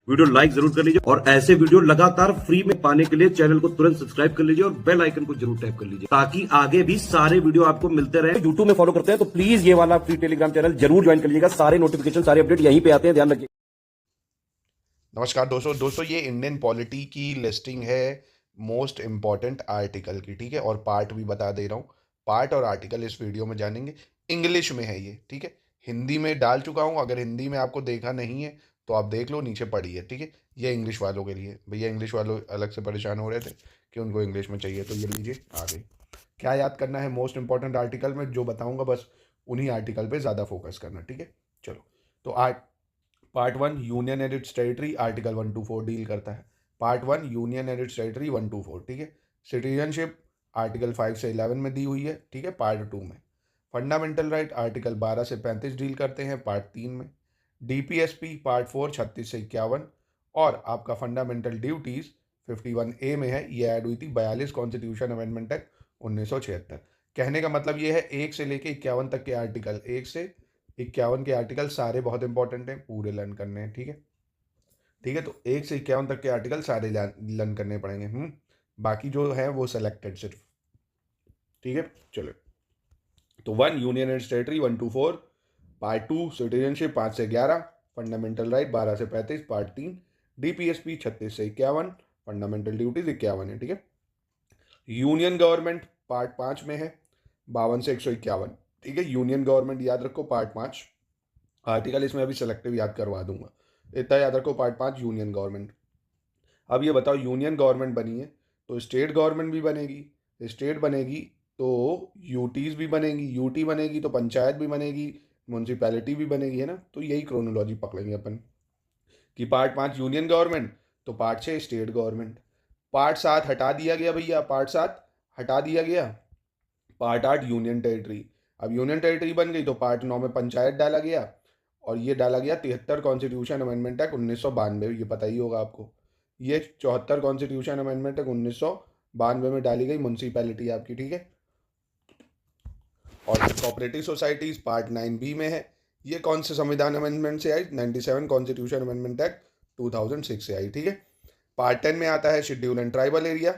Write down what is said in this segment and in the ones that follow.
Video like जरूर कर लीजिए और ऐसे वीडियो लगातार फ्री में पाने के लिए चैनल को तुरंत सब्सक्राइब कर लीजिए और बेल आइकन को जरूर टैप कर लीजिए ताकि आगे भी सारे वीडियो आपको मिलते रहे। यूट्यूब में फॉलो करते हैं तो प्लीज ये वाला फ्री टेलीग्राम चैनल जरूर ज्वाइन कर लीजिएगा। सारे नोटिफिकेशन सारे अपडेट यहीं पे आते हैं, ध्यान रखिए। नमस्कार दोस्तों ये इंडियन पॉलिटी की लिस्टिंग है मोस्ट इम्पॉर्टेंट आर्टिकल की, ठीक है। और पार्ट भी बता दे रहा हूँ, पार्ट और आर्टिकल इस वीडियो में जानेंगे। इंग्लिश में है ये, ठीक है। हिंदी में डाल चुका हूँ, अगर हिंदी में आपको देखा नहीं है तो आप देख लो, नीचे पड़ी है, ठीक है। ये इंग्लिश वालों के लिए, भैया इंग्लिश वालों अलग से परेशान हो रहे थे कि उनको इंग्लिश में चाहिए, तो ये लीजिए आ गई। क्या याद करना है मोस्ट इंपॉर्टेंट आर्टिकल में, जो बताऊँगा बस उन्हीं आर्टिकल पर ज़्यादा फोकस करना, ठीक है। चलो, तो आज part 1 union and it's territory article 1 to 4 deal करता है। Part 1 union and it's territory 1 to 4, ठीक है। सिटीजनशिप आर्टिकल 5 से 11 में दी हुई है, ठीक है, पार्ट 2 में। फंडामेंटल राइट आर्टिकल 12 से 35 डील करते हैं पार्ट 3 में। डीपीएसपी पार्ट 4 36 से 51। और आपका फंडामेंटल ड्यूटीज 51A में है, ये ऐड हुई थी 42 कॉन्स्टिट्यूशन अमेंडमेंट एक्ट 1976। कहने का मतलब ये है 1 से लेके 51 तक के आर्टिकल, 1 से 51 के आर्टिकल सारे बहुत इंपॉर्टेंट हैं, पूरे लर्न करने हैं, ठीक है। ठीक है, तो 1 से 51 तक के आर्टिकल सारे लर्न करने पड़ेंगे। बाकी जो है वो सेलेक्टेड सिर्फ, ठीक है। चलो, तो 1 union and territory 1 to 4, part 2 citizenship 5 से 11, फंडामेंटल राइट 12 से 35, पार्ट 3 डीपीएसपी 36 से 51, फंडामेंटल ड्यूटीज 51 है, ठीक है। यूनियन गवर्नमेंट पार्ट 5 में है 52 से 151, ठीक है। यूनियन गवर्नमेंट याद रखो, पार्ट 5 आर्टिकल इसमें अभी सेलेक्टिव याद करवा दूंगा, इतना याद रखो, पार्ट 5 यूनियन गवर्नमेंट। अब ये बताओ, यूनियन गवर्नमेंट बनी है तो स्टेट गवर्नमेंट भी बनेगी, स्टेट बनेगी तो यूटीज भी बनेगी, यूटी बनेगी तो पंचायत भी बनेगी, म्यूनसिपैलिटी भी बनेगी, है ना। तो यही क्रोनोलॉजी पकड़ेंगे अपन कि पार्ट 5 यूनियन गवर्नमेंट तो पार्ट 6 स्टेट गवर्नमेंट। पार्ट 7 हटा दिया गया भैया, पार्ट 7 हटा दिया गया। पार्ट 8 यूनियन टेरिटरी, अब यूनियन टेरिटरी बन गई तो पार्ट 9 में पंचायत डाला गया, और ये डाला गया 73 कॉन्स्टिट्यूशन अमेंडमेंट एक्ट 1992, ये पता ही होगा आपको। ये 74 कॉन्स्टिट्यूशन अमेंडमेंट एक्ट 1992 में डाली गई म्यूनसिपैलिटी आपकी, ठीक है। और कोऑपरेटिव सोसाइटीज पार्ट 9B में है, ये कौन से संविधान अमेंडमेंट से आई, 97 कॉन्स्टिट्यूशन अमेंडमेंट एक्ट 2006 से आई, ठीक है। पार्ट 10 में आता है schedule and tribal area.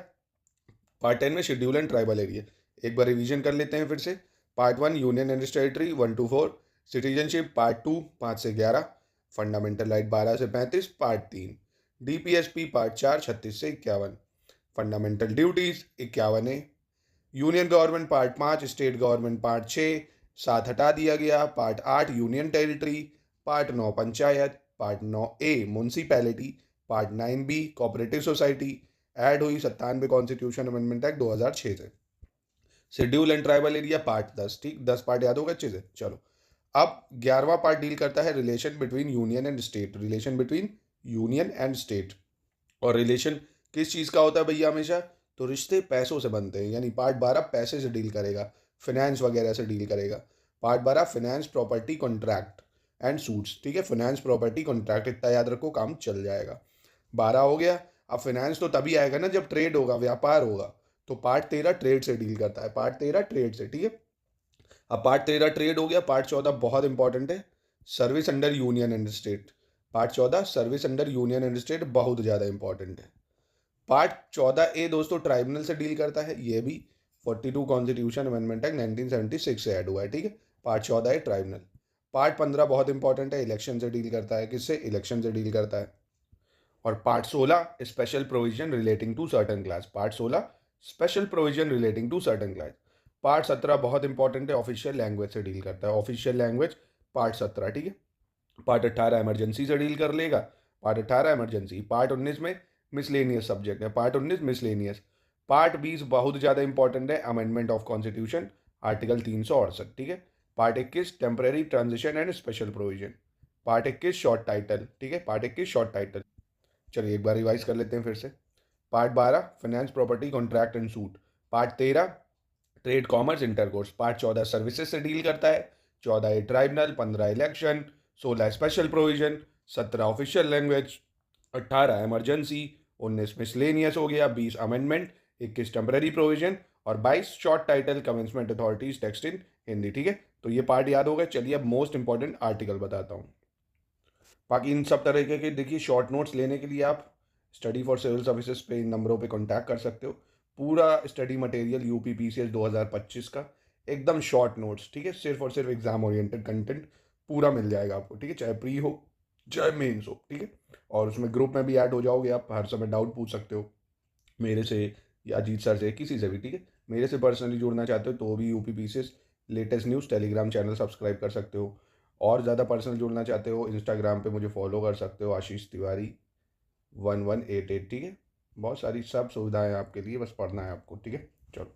Part 10 में शेड्यूल एंड ट्राइबल एरिया, एक बार रिवीजन कर लेते हैं फिर से। Part 1 union and territory 1 to 4, citizenship part 2 5 से 11, फंडामेंटल राइट 12 से 35, पार्ट 3 डीपीएसपी पार्ट 4 36 से 51, fundamental duties 51A। Union government part 5, state government part 6, 7 हटा दिया गया। Part 8 union territory, part 9 panchayat, part 9A municipality, part 9B cooperative society, add हुई 97 constitution amendment act 2006 से। Schedule and tribal area part 10, ठीक, 10 part याद होगा अच्छे से। चलो, अब 11वां पार्ट डील करता है relation between union and state, relation between union and state. और रिलेशन किस चीज़ का होता है भैया हमेशा, तो रिश्ते पैसों से बनते हैं, यानी पार्ट 12 पैसे से डील करेगा, फिनेंस वगैरह से डील करेगा। Part 12 finance property contract and suits, ठीक है। फिनेंस प्रॉपर्टी कॉन्ट्रैक्ट, इतना याद रखो, काम चल जाएगा। 12 हो गया। अब फिनेंस तो तभी आएगा ना जब ट्रेड होगा, व्यापार होगा, तो पार्ट 13 ट्रेड से डील करता है, पार्ट 13 ट्रेड से, ठीक है। अब पार्ट 13 ट्रेड हो गया। पार्ट 14 बहुत इंपॉर्टेंट है, service under union and state. Part 14 service under union and state बहुत ज़्यादा इंपॉर्टेंट है। पार्ट 14A दोस्तों ट्राइब्यूनल से डील करता है, ये भी 42 कॉन्स्टिट्यूशन अमेंडमेंट एक्ट 1976 से ऐड हुआ है, ठीक है। Part 14A tribunal. पार्ट 15 बहुत इंपॉर्टेंट है, इलेक्शन से डील करता है, किससे, इलेक्शन से डील करता है। और part 16 special provision relating to certain class, part 16 special provision relating to certain class. Part 17 बहुत इंपॉर्टेंट है, ऑफिशियल लैंग्वेज से डील करता है, ऑफिशियल लैंग्वेज पार्ट 17, ठीक है। पार्ट 18 इमरजेंसी से डील कर लेगा, पार्ट 18 इमरजेंसी। पार्ट 19 में मिसलेनियस सब्जेक्ट है, पार्ट 19 मिसलेनियस। पार्ट 20 बहुत ज़्यादा इंपॉर्टेंट है, अमेंडमेंट ऑफ कॉन्स्टिट्यूशन आर्टिकल 368, ठीक है। Part 21 temporary transition and special provision. Part 21 short title, ठीक है, पार्ट 21 शॉर्ट टाइटल। चलिए एक बार रिवाइज कर लेते हैं फिर से। Part 12 finance property contract and suit. Part 13 trade commerce intercourse. Part 14 services से डील करता है, 14 tribunal, 15 election, 16 special provision, 17 official language, 18 emergency, 19 miscellaneous हो गया, 20 अमेंडमेंट, 21 टेम्पररी प्रोविजन, और 22 short title commencement authorities text in Hindi, ठीक है। तो ये पार्ट याद हो गया। चलिए अब मोस्ट इंपॉर्टेंट आर्टिकल बताता हूँ। बाकी इन सब तरीके के देखिए शॉर्ट नोट्स लेने के लिए आप स्टडी फॉर सिविल सर्विसेज पे इन नंबरों पे कांटेक्ट कर सकते हो। पूरा स्टडी मटेरियल यूपी पीसीएस 2025 का एकदम शॉर्ट नोट्स, ठीक है, सिर्फ और सिर्फ एग्जाम ओरिएंटेड कंटेंट पूरा मिल जाएगा आपको, ठीक है, चाहे प्री हो चाहे मेंस हो, ठीक है। और उसमें ग्रुप में भी ऐड हो जाओगे, आप हर समय डाउट पूछ सकते हो मेरे से या अजीत सर से, किसी से भी, ठीक है। मेरे से पर्सनली जुड़ना चाहते हो तो भी UP PCS latest news Telegram channel subscribe कर सकते हो। और ज़्यादा पर्सनल जुड़ना चाहते हो इंस्टाग्राम पे मुझे फॉलो कर सकते हो, आशीष तिवारी 1188, ठीक है। बहुत सारी सब सुविधाएं आपके लिए, बस पढ़ना है आपको, ठीक है। चलो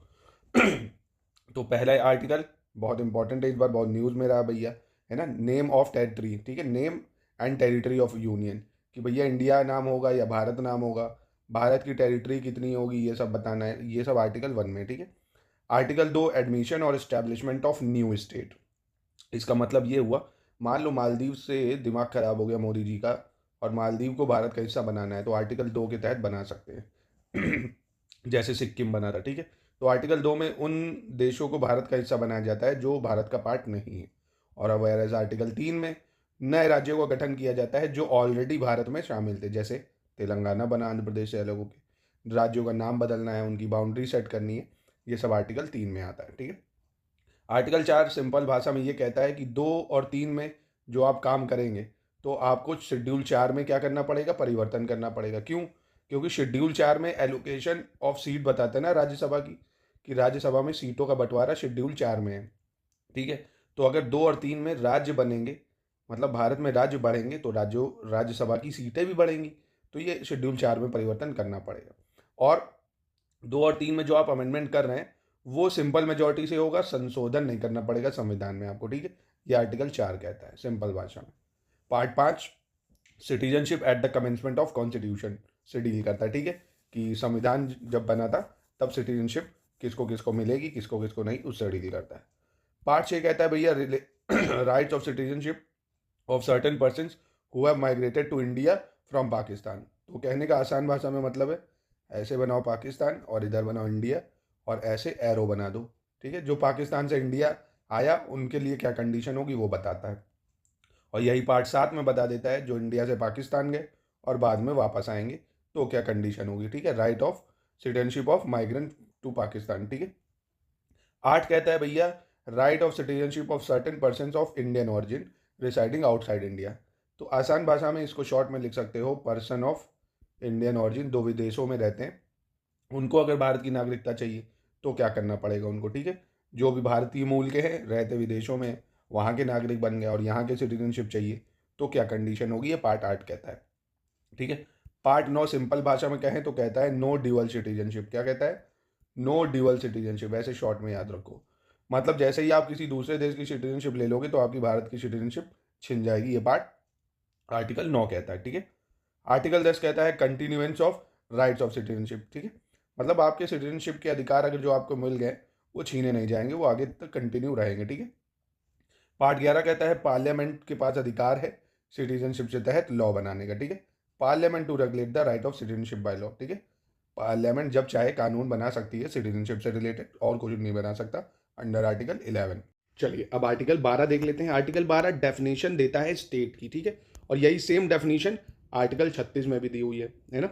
तो पहला आर्टिकल बहुत इंपॉर्टेंट है, इस बार बहुत न्यूज़ में रहा भैया, है ना। नेम ऑफ टेरिटरी, ठीक है, name and territory of union, कि भैया इंडिया नाम होगा या भारत नाम होगा, भारत की टेरिटरी कितनी होगी, ये सब बताना है, ये सब आर्टिकल 1 में, ठीक है। आर्टिकल 2 एडमिशन और एस्टेब्लिशमेंट ऑफ न्यू स्टेट। इसका मतलब ये हुआ, मान लो मालदीव से दिमाग खराब हो गया मोदी जी का और मालदीव को भारत का हिस्सा बनाना है, तो आर्टिकल 2 के तहत बना सकते हैं जैसे सिक्किम बना था, ठीक है। तो आर्टिकल 2 में उन देशों को भारत का हिस्सा बनाया जाता है जो भारत का पार्ट नहीं है। और अब एज आर्टिकल 3 में नए राज्यों का गठन किया जाता है जो ऑलरेडी भारत में शामिल थे, जैसे तेलंगाना बना आंध्र प्रदेश से अलग होकर, राज्यों का नाम बदलना है, उनकी बाउंड्री सेट करनी है, ये सब आर्टिकल 3 में आता है, ठीक है। आर्टिकल 4 सिंपल भाषा में ये कहता है कि 2 और 3 में जो आप काम करेंगे तो आपको शेड्यूल 4 में क्या करना पड़ेगा, परिवर्तन करना पड़ेगा। क्यों? क्योंकि शेड्यूल 4 में एलोकेशन ऑफ सीट बताते हैं ना राज्यसभा की, कि राज्यसभा में सीटों का बंटवारा शेड्यूल 4 में है, ठीक है। तो अगर 2 और 3 में राज्य बनेंगे, मतलब भारत में राज्य बढ़ेंगे, तो राज्यसभा की सीटें भी बढ़ेंगी, तो ये शेड्यूल 4 में परिवर्तन करना पड़ेगा। और 2 और 3 में जो आप अमेंडमेंट कर रहे हैं वो सिंपल मेजोरिटी से होगा, संशोधन नहीं करना पड़ेगा संविधान में आपको, ठीक है। ये आर्टिकल 4 कहता है सिंपल भाषा में। Part 5 citizenship at the commencement of constitution से डील करता है, ठीक है, कि संविधान जब बना था तब सिटीजनशिप किसको किसको मिलेगी, किसको किसको नहीं, उससे डील करता है। पार्ट 6 कहता है भैया rights of citizenship of certain persons who have migrated to India from Pakistan. तो कहने का आसान भाषा में मतलब है, ऐसे बनाओ पाकिस्तान और इधर बनाओ इंडिया और ऐसे एरो बना दो, ठीक है। जो पाकिस्तान से इंडिया आया उनके लिए क्या कंडीशन होगी वो बताता है। और यही पार्ट 7 में बता देता है जो इंडिया से पाकिस्तान गए और बाद में वापस आएंगे तो क्या कंडीशन होगी, ठीक है। Right of citizenship of migrant to Pakistan, ठीक है। 8 कहता है भैया right of citizenship of certain person of Indian origin residing outside India. तो आसान भाषा में इसको शॉर्ट में लिख सकते हो, पर्सन ऑफ इंडियन ऑरिजिन दो विदेशों में रहते हैं, उनको अगर भारत की नागरिकता चाहिए तो क्या करना पड़ेगा उनको, ठीक है। जो भी भारतीय मूल के हैं, रहते विदेशों में, वहाँ के नागरिक बन गए और यहाँ के सिटीजनशिप चाहिए तो क्या कंडीशन होगी, ये पार्ट 8 कहता है, ठीक है। पार्ट 9 सिंपल भाषा में कहें तो कहता है नो ड्यूअल सिटीजनशिप। क्या कहता है? नो ड्यूअल सिटीजनशिप, ऐसे शॉर्ट में याद रखो। मतलब जैसे ही आप किसी दूसरे देश की सिटीजनशिप ले लोगे तो आपकी भारत की सिटीजनशिप छिन जाएगी, ये पार्ट आर्टिकल 9 कहता है, ठीक है। आर्टिकल 10 कहता है continuance of rights of citizenship, ठीक है। मतलब आपके सिटीजनशिप के अधिकार अगर जो आपको मिल गए वो छीने नहीं जाएंगे, वो आगे तक कंटिन्यू रहेंगे, ठीक है। पार्ट 11 कहता है पार्लियामेंट के पास अधिकार है सिटीजनशिप से तहत लॉ बनाने का, ठीक है। Parliament to regulate the right of citizenship by law, ठीक है। पार्लियामेंट जब चाहे कानून बना सकती है सिटीजनशिप से रिलेटेड, और कुछ नहीं बना सकता अंडर आर्टिकल 11। चलिए अब आर्टिकल 12 देख लेते हैं। आर्टिकल 12 डेफिनेशन देता है स्टेट की, ठीक है, और यही सेम डेफिनेशन आर्टिकल 36 में भी दी हुई है ना।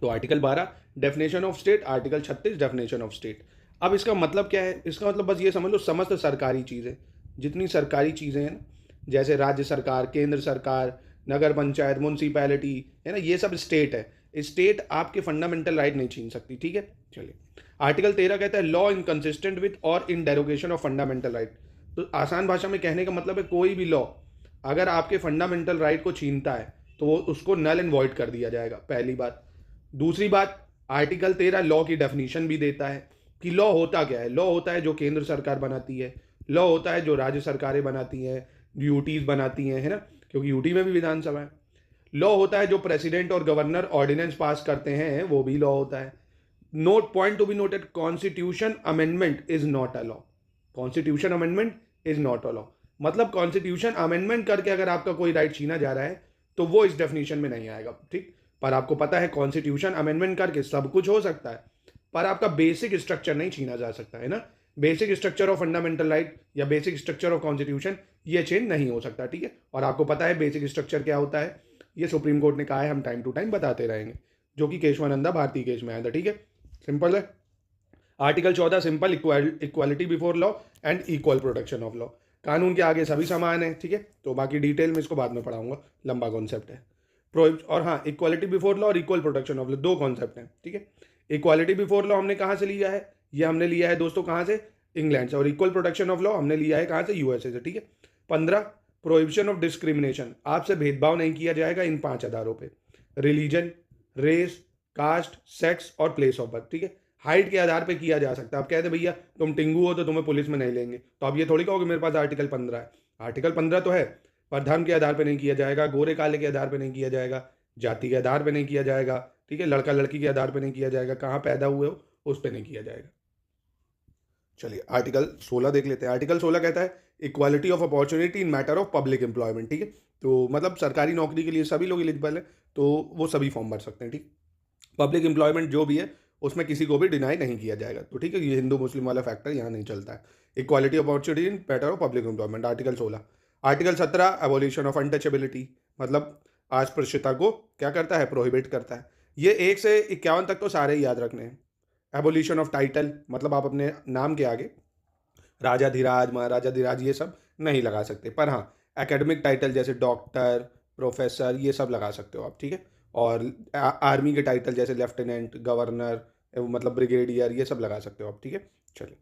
तो article 12 definition of state, article 36 definition of state. अब इसका मतलब क्या है? इसका मतलब बस ये समझ लो समस्त सरकारी चीज़ें, जितनी सरकारी चीज़ें हैं ना, जैसे राज्य सरकार, केंद्र सरकार, नगर पंचायत, म्यूनसिपैलिटी, है ना, ये सब स्टेट है। स्टेट आपके फंडामेंटल राइट नहीं छीन सकती, ठीक है। चलिए आर्टिकल 13 कहता है लॉ इनकंसिस्टेंट विथ और इन डेरोगेशन ऑफ फंडामेंटल राइट। तो आसान भाषा में कहने का मतलब है कोई भी लॉ अगर आपके फंडामेंटल राइट को छीनता है तो वो उसको नल एंड वॉइड कर दिया जाएगा, पहली बात। दूसरी बात, आर्टिकल 13 लॉ की डेफिनेशन भी देता है कि लॉ होता क्या है। लॉ होता है जो केंद्र सरकार बनाती है, लॉ होता है जो राज्य सरकारें बनाती हैं, यूटीज बनाती हैं, है ना, क्योंकि यूटी में भी विधानसभा है। लॉ होता है जो प्रेसिडेंट और गवर्नर ऑर्डिनेंस पास करते हैं, वो भी लॉ होता है। Note point to be noted, constitution amendment is not a law. Constitution amendment is not a law, मतलब कॉन्स्टिट्यूशन अमेंडमेंट करके अगर आपका कोई राइट छीना जा रहा है तो वो इस डेफिनेशन में नहीं आएगा, ठीक। पर आपको पता है कॉन्स्टिट्यूशन अमेंडमेंट करके सब कुछ हो सकता है, पर आपका बेसिक स्ट्रक्चर नहीं छीना जा सकता, है ना। Basic structure of fundamental right या बेसिक स्ट्रक्चर ऑफ कॉन्स्टिट्यूशन ये चेंज नहीं हो सकता, ठीक है। और आपको पता है बेसिक स्ट्रक्चर क्या होता है, ये सुप्रीम कोर्ट ने कहा है, हम टाइम टू टाइम बताते रहेंगे, जो कि केशवानंदा भारती केस में आया था, ठीक है। सिंपल है। Article 14 simple, equality before law and equal protection of law, कानून के आगे सभी समान है, ठीक है। तो बाकी डिटेल में इसको बाद में पढ़ाऊंगा, लंबा कॉन्सेप्ट है। और हाँ, इक्वालिटी बिफोर लॉ और इक्वल प्रोटेक्शन ऑफ लॉ दो कॉन्सेप्ट हैं, ठीक है। इक्वालिटी बिफोर लॉ हमने कहाँ से लिया है, ये हमने लिया है दोस्तों कहाँ से, इंग्लैंड से। और इक्वल प्रोटेक्शन ऑफ लॉ हमने लिया है कहाँ से, यूएसए से, ठीक है। 15 प्रोहिबिशन ऑफ डिस्क्रिमिनेशन, आपसे भेदभाव नहीं किया जाएगा इन 5 आधारों पे, रिलीजन, रेस, कास्ट, सेक्स और प्लेस ऑफ बर्थ, ठीक है। हाइट के आधार पे किया जा सकता है। आप कहते भैया तुम टिंगू हो तो तुम्हें पुलिस में नहीं लेंगे, तो अब ये थोड़ी कहोगे मेरे पास आर्टिकल 15 है। आर्टिकल 15 तो है, पर धर्म के आधार पे नहीं किया जाएगा, गोरे काले के आधार पे नहीं किया जाएगा, जाति के आधार पे नहीं किया जाएगा, ठीक है, लड़का लड़की के आधार पे नहीं किया जाएगा, कहाँ पैदा हुए हो उस पर नहीं किया जाएगा। चलिए आर्टिकल 16 देख लेते हैं। आर्टिकल 16 कहता है equality of opportunity in matter of public employment, ठीक है। तो मतलब सरकारी नौकरी के लिए सभी लोग एलिजिबल हैं, तो वो सभी फॉर्म भर सकते हैं, ठीक। पब्लिक एम्प्लॉयमेंट जो भी है उसमें किसी को भी डिनाई नहीं किया जाएगा, तो ठीक है, ये हिंदू मुस्लिम वाला फैक्टर यहाँ नहीं चलता है। Equality opportunity in matter of public employment, article 16। Article 17 abolition of untouchability, मतलब अस्पृश्यता को क्या करता है, प्रोहिबिट करता है। ये 1 से 51 तक तो सारे ही याद रखने हैं। एबोलिशन ऑफ टाइटल, मतलब आप अपने नाम के आगे राजाधिराज, महाराजाधिराज ये सब नहीं लगा सकते, पर हाँ एकेडमिक टाइटल जैसे डॉक्टर, प्रोफेसर ये सब लगा सकते हो आप, ठीक है। और आर्मी के टाइटल जैसे लेफ्टिनेंट, गवर्नर, मतलब ब्रिगेडियर ये सब लगा सकते हो आप, ठीक है। चलिए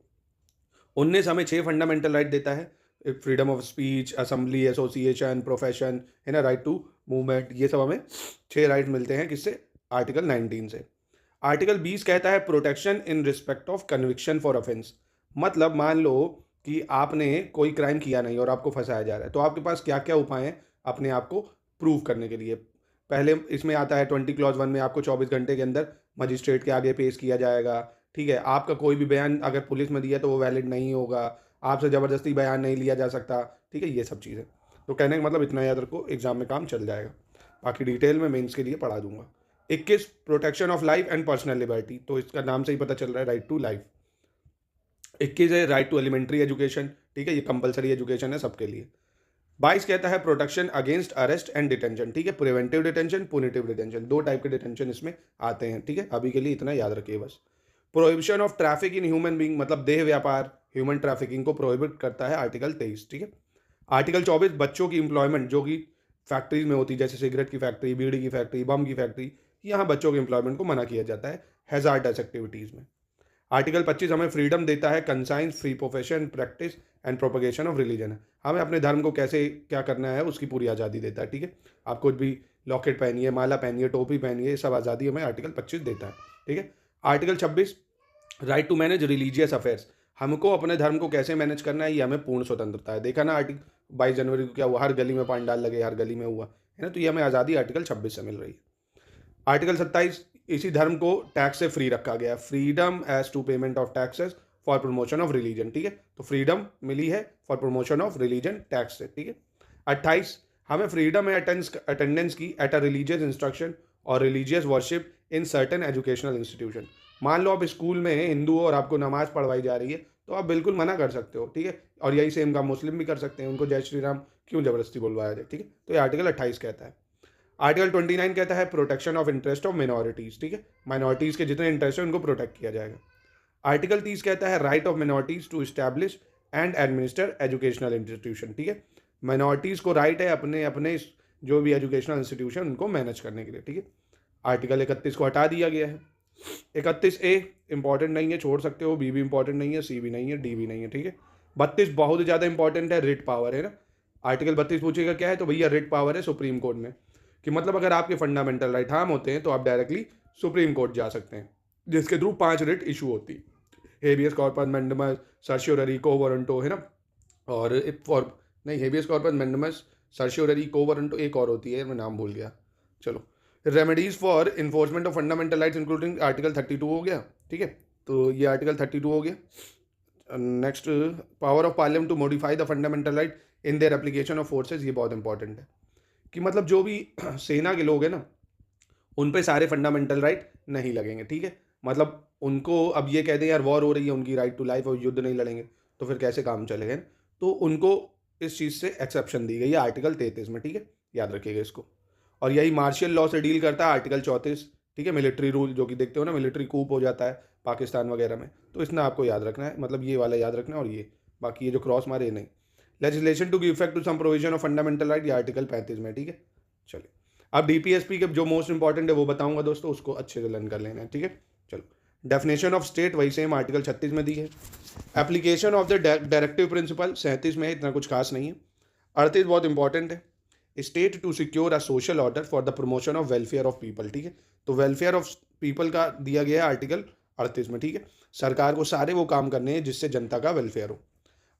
19 हमें 6 फंडामेंटल राइट देता है, freedom of speech, assembly, association, profession, है ना, राइट टू मूवमेंट, ये सब हमें 6 राइट मिलते हैं किससे, आर्टिकल 19 से। आर्टिकल 20 कहता है protection in respect of conviction for offence, मतलब मान लो कि आपने कोई क्राइम किया नहीं और आपको फंसाया जा रहा है, तो आपके पास क्या क्या उपाय हैं अपने आप को प्रूव करने के लिए। पहले इसमें आता है 20 क्लॉज 1 में आपको 24 घंटे के अंदर मजिस्ट्रेट के आगे पेश किया जाएगा, ठीक है। आपका कोई भी बयान अगर पुलिस में दिया तो वो वैलिड नहीं होगा, आपसे ज़बरदस्ती बयान नहीं लिया जा सकता, ठीक है, ये सब चीज़ें। तो कहने का मतलब इतना याद रखो, एग्जाम में काम चल जाएगा, बाकी डिटेल में मेंस के लिए पढ़ा दूंगा। 21 protection of life and personal liberty, तो इसका नाम से ही पता चल रहा है राइट टू लाइफ। 21 है राइट टू एलिमेंट्री एजुकेशन, ठीक है, ये कंपलसरी एजुकेशन है सबके लिए। 22 कहता है protection against arrest and detention, ठीक है, प्रिवेंटिव डिटेंशन, पुनिटिव डिटेंशन, 2 टाइप के डिटेंशन इसमें आते हैं, ठीक है। अभी के लिए इतना याद रखिए बस। Prohibition of traffic in human being, मतलब देह व्यापार, ह्यूमन ट्रैफिकिंग को प्रोहिबिट करता है आर्टिकल 23, ठीक है। आर्टिकल 24 बच्चों की इंप्लॉयमेंट जो कि फैक्ट्रीज में होती है, जैसे सिगरेट की फैक्ट्री, बीड़ी की फैक्ट्री, बम की फैक्ट्री, यहाँ बच्चों के एम्प्लॉयमेंट को मना किया जाता है हैजार्डस एक्टिविटीज़ में। आर्टिकल 25 हमें फ्रीडम देता है conscience, free profession, practice and propagation of religion, हमें अपने धर्म को कैसे क्या करना है उसकी पूरी आज़ादी देता है, ठीक है। आप कुछ भी लॉकेट पहनिए, माला पहनिए, टोपी पहनिए, ये सब आज़ादी हमें आर्टिकल 25 देता है, ठीक है। Article 26 right to manage religious affairs, हमको अपने धर्म को कैसे मैनेज करना है ये हमें पूर्ण स्वतंत्रता है। देखा ना आर्टिकल 22 जनवरी को क्या हुआ, हर गली में पांडाल लगे, हर गली में हुआ, है ना, तो ये हमें आज़ादी आर्टिकल 26 से मिल रही है। आर्टिकल 27 इसी धर्म को टैक्स से फ्री रखा गया, freedom as to payment of taxes for promotion of religion, ठीक है, तो फ्रीडम मिली है for promotion of religion tax से, ठीक है। 28 हमें फ्रीडम है अटेंडेंस की एट अ रिलीजियस इंस्ट्रक्शन और religious worship in certain educational institution, मान लो आप स्कूल में हिंदू हो और आपको नमाज पढ़वाई जा रही है तो आप बिल्कुल मना कर सकते हो, ठीक है। और यही सेम काम मुस्लिम भी कर सकते हैं, उनको जय श्री राम क्यों जबरदस्ती बोलवाया जाए, ठीक है। तो ये आर्टिकल 28 कहता है। आर्टिकल 29 कहता है protection of interest of minorities, ठीक है, माइनॉरिटीज़ के जितने इंटरेस्ट है उनको प्रोटेक्ट किया जाएगा। आर्टिकल 30 कहता है right of minorities to establish and administer educational institution, ठीक है, माइनॉरिटीज़ को राइट है अपने अपने जो भी एजुकेशनल इंस्टीट्यूशन उनको मैनेज करने के लिए, ठीक है। आर्टिकल 31 को हटा दिया गया है। 31A इंपॉर्टेंट नहीं है, छोड़ सकते हो, बी भी इंपॉर्टेंट नहीं है, सी भी नहीं है, डी भी नहीं है, ठीक है। 32 बहुत ज़्यादा इंपॉर्टेंट है, रिट पावर है ना। आर्टिकल 32 पूछेगा क्या है, तो भैया रिट पावर है सुप्रीम कोर्ट में, कि मतलब अगर आपके फंडामेंटल राइट हार्म होते हैं तो आप डायरेक्टली सुप्रीम कोर्ट जा सकते हैं, जिसके थ्रू 5 रिट इशू होती है, हेबियस कॉर्पस मैंडेमस, सर्शियोररी, को वारंटो, है ना, और फॉर नहीं हेबियस कॉर्पस मैंडेमस, सर्शियोररी, को वारंटो, एक और होती है मैं नाम भूल गया, चलो। Remedies for enforcement of fundamental rights including article 32 हो गया, ठीक है, तो ये आर्टिकल 32 हो गया। Next power of parliament to modify the fundamental right in their application of forces, ये बहुत इंपॉर्टेंट है कि मतलब जो भी सेना के लोग हैं ना उन पे सारे फंडामेंटल राइट नहीं लगेंगे, ठीक है। मतलब उनको अब ये कहते हैं यार वॉर हो रही है, उनकी राइट टू लाइफ और युद्ध नहीं लड़ेंगे तो फिर कैसे काम चलेगा। तो उनको इस चीज़ से एक्सेप्शन दी गई है आर्टिकल 33 में, ठीक है, याद रखिएगा इसको। और यही मार्शियल लॉ से डील करता है आर्टिकल 34, ठीक है, मिलिट्री रूल, जो कि देखते हो ना मिलिट्री कूप हो जाता है पाकिस्तान वगैरह में, तो इसमें आपको याद रखना है, मतलब ये वाला याद रखना है और ये बाकी ये जो क्रॉस मारे ये नहीं। Legislation to give effect to some provision of fundamental right, ये आर्टिकल 35 में, ठीक है। चलिए अब डीपीएसपी के जो मोस्ट इंपॉर्टेंट है वो बताऊंगा दोस्तों, उसको अच्छे से लर्न कर लेना है, ठीक है। चलो डेफिनेशन ऑफ स्टेट वही सेम आर्टिकल 36 में दी है। Application of the directive principle 37 में है, इतना कुछ खास नहीं है। 38 बहुत इंपॉर्टेंट है, state to secure a social order for the promotion of welfare of people, ठीक है। तो वेलफेयर ऑफ पीपल का दिया गया है आर्टिकल 38 में, ठीक है। सरकार को सारे वो काम करने हैं जिससे जनता का वेलफेयर हो।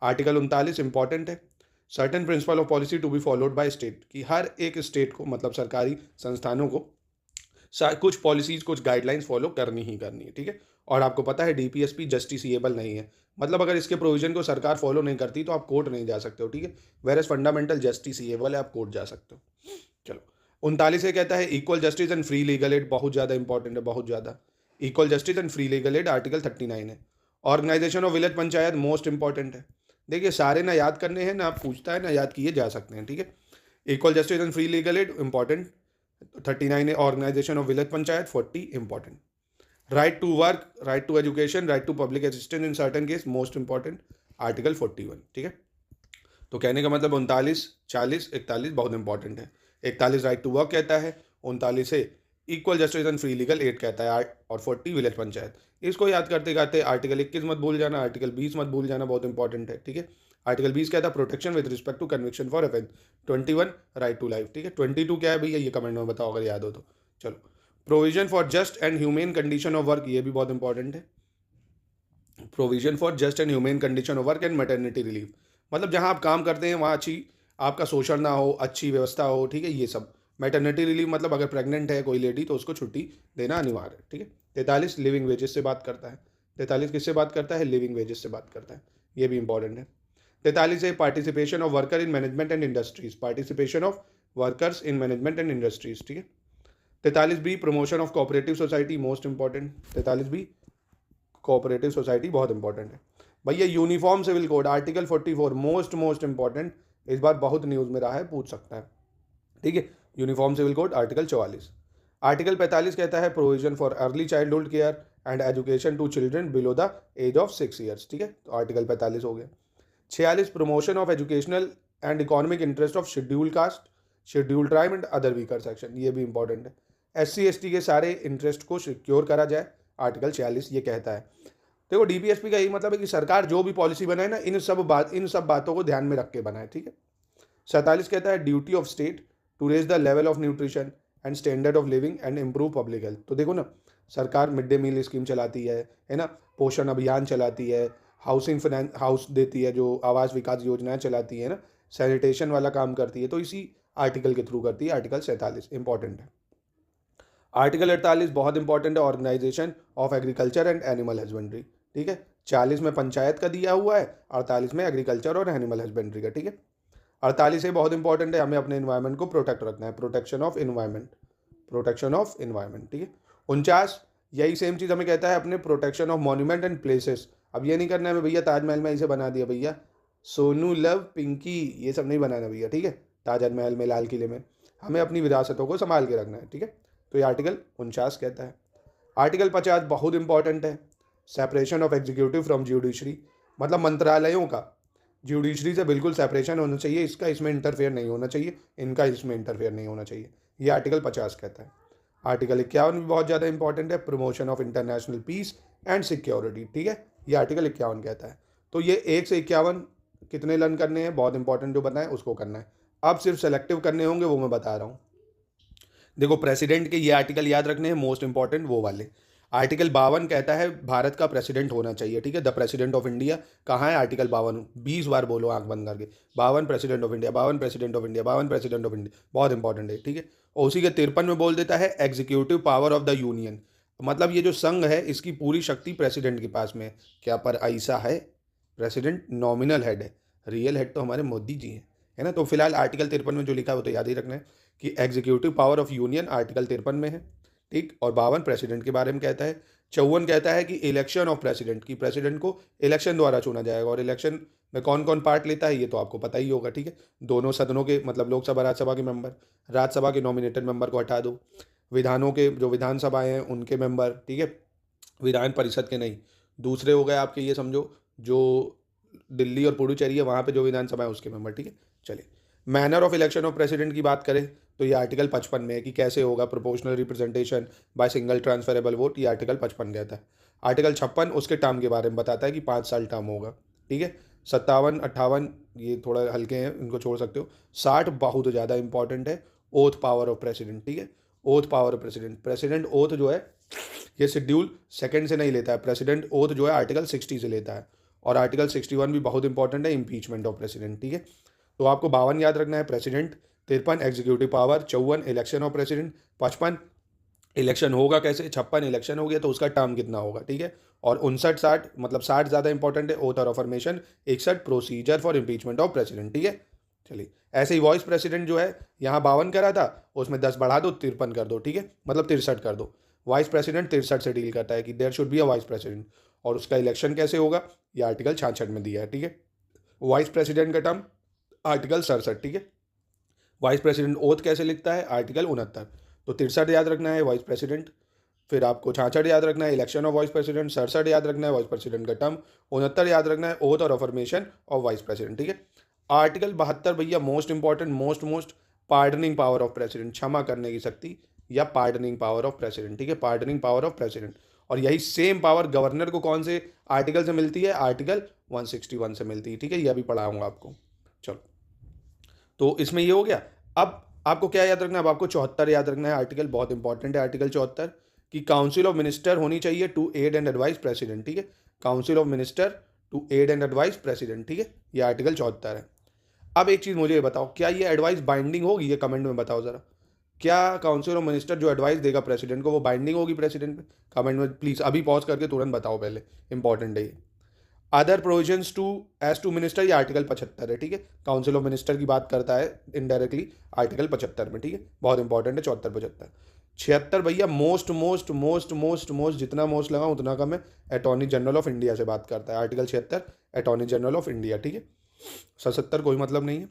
आर्टिकल 39 इंपॉर्टेंट है, certain principle of policy to be followed by state, कि हर एक स्टेट को मतलब सरकारी संस्थानों को कुछ पॉलिसीज कुछ गाइडलाइंस फॉलो करनी ही करनी है, ठीक है। और आपको पता है डीपीएसपी जस्टिसिएबल नहीं है, मतलब अगर इसके प्रोविजन को सरकार फॉलो नहीं करती तो आप कोर्ट नहीं जा सकते हो, ठीक है। वेरएज फंडामेंटल जस्टिसिएबल है, आप कोर्ट जा सकते हो। चलो 39 ये कहता है equal justice and free legal aid, बहुत ज़्यादा इंपॉर्टेंट है, बहुत ज़्यादा। Equal justice and free legal aid article 39 है। Organisation of village panchayat most important है, देखिए सारे ना याद करने हैं ना पूछता है ना याद किए जा सकते हैं, ठीक है। Equal justice and free legal aid important 39 है। Organisation of village panchayat 40 important. Right to work, right to education, right to public assistance in certain case most important article 41, ठीक है। तो कहने का मतलब 39, 40, 41 बहुत इंपॉर्टेंट है। 41 राइट टू वर्क कहता है, 39 से equal justice and free legal add कहता है, और 40 विलेज पंचायत। इसको याद करते करते आर्टिकल 21 मत भूल जाना, आर्टिकल 20 मत भूल जाना, बहुत इंपॉर्टेंट है, ठीक है। आर्टिकल 20 कहता है protection with respect to conviction for offence. 21 right to life, ठीक है। 22 क्या है भैया, ये कमेंट में बताओ अगर याद हो तो। चलो provision for just and humane condition of work, ये भी बहुत इंपॉर्टेंट है। Provision for just and humane condition of work and maternity relief, मतलब जहाँ आप काम करते हैं वहाँ अच्छी आपका शोषण ना हो, अच्छी व्यवस्था हो, ठीक है, ये सब। मैटरनिटी रिलीफ मतलब अगर प्रेग्नेंट है कोई लेडी तो उसको छुट्टी देना अनिवार्य है, ठीक है। 43 लिविंग वेजेस से बात करता है। 43 किससे बात करता है, लिविंग वेजेस से बात करता है, ये भी इंपॉर्टेंट है। 43 है participation of worker in management and industries, participation of workers in management and industries, ठीक है। 43 B promotion of cooperative society most important. 43 B cooperative society बहुत इंपॉर्टेंट है। भैया uniform civil code article 44 most important, इस बार बहुत news में रहा है, पूछ सकता है, ठीक है। Uniform civil code article 44। Article 45 कहता है provision for early childhood care and education to children below the age of 6 years, ठीक है। तो आर्टिकल 45 हो गया। 46 promotion of educational and economic interest of schedule caste, schedule tribe and other weaker section, ये भी important है। SC ST के सारे इंटरेस्ट को सिक्योर करा जाए, आर्टिकल 46 ये कहता है। देखो डीपीएसपी का यही मतलब है कि सरकार जो भी पॉलिसी बनाए ना इन सब बातों को ध्यान में रख के बनाए, ठीक है। 47 कहता है duty of state to raise the level of nutrition and standard of living and improve public health. तो देखो ना सरकार मिड डे मील स्कीम चलाती है ना, पोषण अभियान चलाती है, हाउसिंग फाइनेंस हाउस देती है, जो आवास विकास योजनाएं चलाती है ना, सैनिटेशन वाला काम करती है, तो इसी आर्टिकल के थ्रू करती है। आर्टिकल 47 इंपॉर्टेंट है। आर्टिकल 48 बहुत इंपॉर्टेंट है, organisation of agriculture and animal husbandry, ठीक है। 40 में पंचायत का दिया हुआ है, 48 में एग्रीकल्चर और एनिमल हस्बेंड्री का, ठीक है। 48 से बहुत इंपॉर्टेंट है, हमें अपने इन्वायरमेंट को प्रोटेक्ट रखना है, प्रोटेक्शन ऑफ इन्वायरमेंट, ठीक है। 49 यही सेम चीज़ हमें कहता है अपने protection of monument and places. अब ये नहीं करना है भैया ताजमहल में इसे बना दिया भैया सोनू लव पिंकी, ये सब नहीं बनाना भैया, ठीक है। ताजमहल में, लाल किले में, हमें अपनी विरासतों को संभाल के रखना है, ठीक है। तो ये आर्टिकल 49 कहता है। आर्टिकल 50 बहुत इंपॉर्टेंट है, separation of executive from judiciary, मतलब मंत्रालयों का जुडिशरी से बिल्कुल सेपरेशन होना चाहिए, इसका इसमें इंटरफेयर नहीं होना चाहिए, इनका इसमें इंटरफेयर नहीं होना चाहिए, ये आर्टिकल 50 कहता है। आर्टिकल 51 भी बहुत ज़्यादा इंपॉर्टेंट है, promotion of international peace and security, ठीक है, ये आर्टिकल 51 कहता है। तो ये 1 से 51 कितने लर्न करने हैं, बहुत इंपॉर्टेंट जो बताएं उसको करना है। अब सिर्फ सेलेक्टिव करने होंगे, वो मैं बता रहा हूँ। देखो प्रेसिडेंट के ये आर्टिकल याद रखने हैं, मोस्ट इंपॉर्टेंट वो वाले। आर्टिकल 52 कहता है भारत का प्रेसिडेंट होना चाहिए, ठीक है, द प्रेसिडेंट ऑफ इंडिया। कहाँ है आर्टिकल 52, 20 बार बोलो आंख बंद करके, 52 president of India, 52 president of India, 52 president of India, बहुत इंपॉर्टेंट है, ठीक है। और उसी के 53 में बोल देता है executive power of the union, मतलब ये जो संघ है इसकी पूरी शक्ति प्रेसिडेंट के पास में है। क्या पर ऐसा है, प्रेसिडेंट नॉमिनल हेड है, रियल हेड तो हमारे मोदी जी हैं, है ना। तो फिलहाल आर्टिकल 53 में जो लिखा है वो तो याद ही रखना है कि executive power of union article 53 में है, ठीक। और 52 प्रेसिडेंट के बारे में कहता है। 54 कहता है कि इलेक्शन ऑफ प्रेसिडेंट, की प्रेसिडेंट को इलेक्शन द्वारा चुना जाएगा। और इलेक्शन में कौन कौन पार्ट लेता है ये तो आपको पता ही होगा, ठीक है। दोनों सदनों के मतलब लोकसभा राज्यसभा के मेंबर, राज्यसभा के नॉमिनेटेड मेंबर को हटा दो, विधानों के जो विधानसभाएं हैं उनके मेंबर, ठीक है, विधान परिषद के नहीं। दूसरे हो गए आपके, ये समझो जो दिल्ली और पुडुचेरी है वहाँ पे जो विधानसभा है उसके मेंबर, ठीक है। चलिए, manner of election of president की बात करें तो ये आर्टिकल 55 में है कि कैसे होगा proportional representation by single transferable vote, ये आर्टिकल 55 कहता है। आर्टिकल 56 उसके टर्म के बारे में बताता है कि 5 साल टर्म होगा, ठीक है। 57, 58 ये थोड़ा हल्के हैं, इनको छोड़ सकते हो। 60 बहुत ज़्यादा इंपॉर्टेंट है, ओथ पावर ऑफ प्रेसिडेंट, ठीक है। Oath power of president, president oath जो है ये शेड्यूल 2 से नहीं लेता है, प्रेसिडेंट ओथ जो है आर्टिकल 60 से लेता है। और आर्टिकल 61 भी बहुत इंपॉर्टेंट है, इम्पीचमेंट ऑफ प्रेसिडेंट, ठीक है। तो आपको 52 याद रखना है president, 53 executive power, 54 election of president, 55 election होगा कैसे, 56 इलेक्शन हो गया तो उसका टर्म कितना होगा, ठीक है। और 59, 60 मतलब 60 ज़्यादा इंपॉर्टेंट है, ओथ और affirmation. 61 procedure for impeachment of president, ठीक है। चलिए, ऐसे ही वॉइस प्रेसिडेंट जो है यहाँ 52 करा था, उसमें 10 बढ़ा दो, 53 कर दो, ठीक है, मतलब 63 कर दो। वाइस प्रेसिडेंट 63 से डील करता है कि there should be a vice president, और उसका इलेक्शन कैसे होगा ये आर्टिकल 66 में दिया है, ठीक है। वाइस प्रेसिडेंट का टर्म आर्टिकल 67, ठीक है। वाइस प्रेसिडेंट ओथ कैसे लिखता है, आर्टिकल 69। तो 63 याद रखना है वाइस प्रेसिडेंट, फिर आपको 66 याद रखना है इलेक्शन ऑफ वाइस प्रेसिडेंट, 67 याद रखना है वाइस प्रेसिडेंट का टर्म, 69 याद रखना है ओथ और अफर्मेशन ऑफ वाइस प्रेसिडेंट, ठीक है। आर्टिकल 72 भैया most important, most pardoning power of president, क्षमा करने की शक्ति या पार्डनिंग पावर ऑफ प्रेसिडेंट, ठीक है, पार्डनिंग पावर ऑफ प्रेसिडेंट। और यही सेम पावर गवर्नर को कौन से आर्टिकल से मिलती है, आर्टिकल 161 से मिलती है, ठीक है, यह भी पढ़ाऊंगा आपको। चलो, तो इसमें ये हो गया। अब आपको क्या याद रखना है, अब आपको 74 याद रखना है, आर्टिकल बहुत इंपॉर्टेंट है, आर्टिकल 74 कि काउंसिल ऑफ मिनिस्टर होनी चाहिए to aid and advise president, ठीक है। Council of minister to aid and advise president, ठीक है, ये आर्टिकल 74 है। अब एक चीज़ मुझे ये बताओ, क्या ये एडवाइस बाइंडिंग होगी, ये कमेंट में बताओ ज़रा। क्या काउंसिल ऑफ मिनिस्टर जो एडवाइस देगा प्रेसिडेंट को वो बाइंडिंग होगी प्रेसिडेंट पे? कमेंट में प्लीज़ अभी पॉज करके तुरंत बताओ, पहले इंपॉर्टेंट है ये। Other provisions to as to minister, ये आर्टिकल 75 है, ठीक है। काउंसिल ऑफ मिनिस्टर की बात करता है इनडायरेक्टली आर्टिकल 75 में, ठीक है, बहुत इंपॉर्टेंट है 74, 75। 76 भैया मोस्ट जितना मोस्ट लगा उतना कम है, अटॉर्नी जनरल ऑफ इंडिया से बात करता है, article 76 attorney general of India, ठीक है। 77 कोई मतलब नहीं है।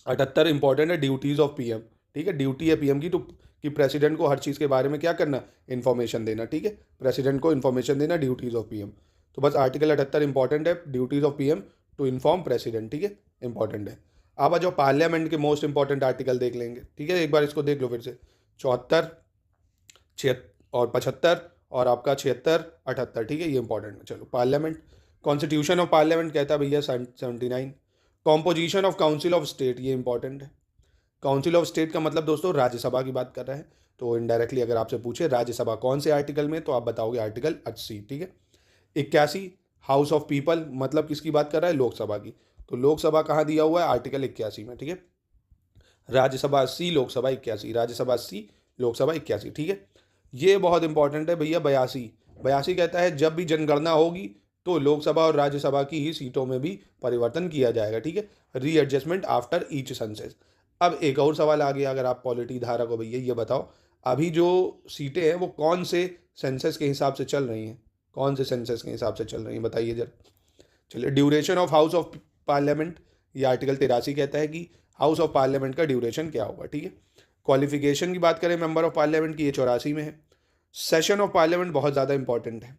78 इंपॉर्टेंट है, ड्यूटीज़ ऑफ पीएम, ठीक है, ड्यूटी है पीएम की टू कि प्रेसिडेंट को हर चीज़ के बारे में क्या करना, इन्फॉर्मेशन देना, ठीक है, प्रेसिडेंट को इन्फॉर्मेशन देना, ड्यूटीज़ ऑफ पीएम। तो बस आर्टिकल 78 इंपॉर्टेंट है, duties of PM to inform president, ठीक है, इंपॉर्टेंट है। अब आ जाओ पार्लियामेंट के मोस्ट इंपॉर्टेंट आर्टिकल देख लेंगे, ठीक है, एक बार इसको देख लो फिर से। 74, 76 और 75 और आपका 76, 78, ठीक है, ये इंपॉर्टेंट है। चलो, पार्लियामेंट, कॉन्स्टिट्यूशन ऑफ पार्लियामेंट कहता है भैया 79। Composition of council of state, ये इंपॉर्टेंट है। काउंसिल ऑफ स्टेट का मतलब दोस्तों राज्यसभा की बात कर रहा है, तो इनडायरेक्टली अगर आपसे पूछे राज्यसभा कौन से आर्टिकल में, तो आप बताओगे आर्टिकल 80, ठीक है। 81 हाउस ऑफ पीपल मतलब किसकी बात कर रहा है, लोकसभा की, तो लोकसभा कहाँ दिया हुआ है, आर्टिकल 81 में, ठीक है। राज्यसभा 80, लोकसभा 81, राज्यसभा 80, लोकसभा 81, ठीक है। ये बहुत इंपॉर्टेंट है भैया 82। 82 कहता है जब भी जनगणना होगी तो लोकसभा और राज्यसभा की ही सीटों में भी परिवर्तन किया जाएगा, ठीक है, रीएडजस्टमेंट आफ्टर ईच सेंसस। अब एक और सवाल आ गया, अगर आप पॉलिटी धारक हो भैया, ये बताओ अभी जो सीटें हैं वो कौन से सेंसस के हिसाब से चल रही हैं, कौन से सेंसस के हिसाब से चल रही हैं, बताइए जरा। चलिए, duration of house of parliament, ये आर्टिकल 83 कहता है कि हाउस ऑफ पार्लियामेंट का ड्यूरेशन क्या होगा, ठीक है। क्वालिफिकेशन की बात करें मेंबर ऑफ पार्लियामेंट की, ये 84 में है। सेशन ऑफ पार्लियामेंट बहुत ज़्यादा इंपॉर्टेंट है,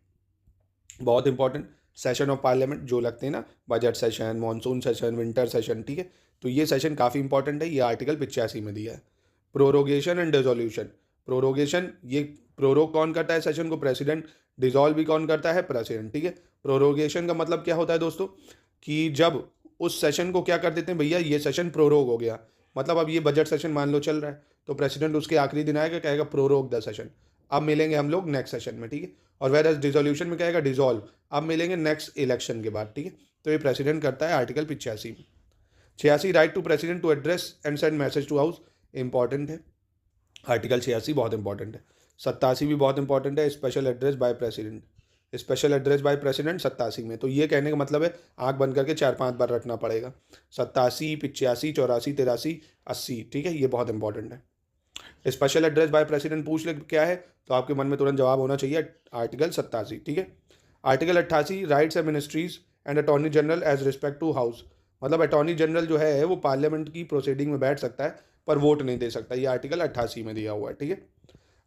बहुत इंपॉर्टेंट। सेशन ऑफ पार्लियामेंट जो लगते हैं ना, budget session, monsoon session, winter session, ठीक है, तो ये सेशन काफ़ी इंपॉर्टेंट है, ये आर्टिकल 85 में दिया है। प्रोरोगेशन एंड डिसोल्यूशन, प्रोरोगेशन ये प्रोरोग कौन करता है सेशन को, प्रेसिडेंट, डिसॉल्व भी कौन करता है, प्रेसिडेंट, ठीक है। प्रोरोगेशन का मतलब क्या होता है दोस्तों, कि जब उस सेशन को क्या कर देते हैं भैया, ये सेशन प्रोरोग हो गया, मतलब अब ये बजट सेशन मान लो चल रहा है, तो प्रेसिडेंट उसके आखिरी दिन आएगा, कहेगा प्रोरोग द सेशन, अब मिलेंगे हम लोग नेक्स्ट सेशन में, ठीक है। और वेर एज डिसोल्यूशन में कहेगा डिसॉल्व, अब मिलेंगे नेक्स्ट इलेक्शन के बाद, ठीक है। तो ये प्रेसिडेंट करता है आर्टिकल 85 में। 86 right to president to address and send message to house, important है, आर्टिकल 86 बहुत इंपॉर्टेंट है। 87 भी बहुत इंपॉर्टेंट है, special address by president, special address by president 87 में। तो ये कहने का मतलब है आंख बंद करके 4-5 बार रखना पड़ेगा, 87, 85, 84, 83, 80, ठीक है, ये बहुत इंपॉर्टेंट है। स्पेशल एड्रेस बाय प्रेसिडेंट पूछ ले क्या है, तो आपके मन में तुरंत जवाब होना चाहिए आर्टिकल 87, ठीक है। Article 88 rights and ministries and attorney general as respect to house, मतलब अटॉर्नी जनरल जो है वो पार्लियामेंट की प्रोसीडिंग में बैठ सकता है पर वोट नहीं दे सकता, ये आर्टिकल 88 में दिया हुआ है, ठीक है।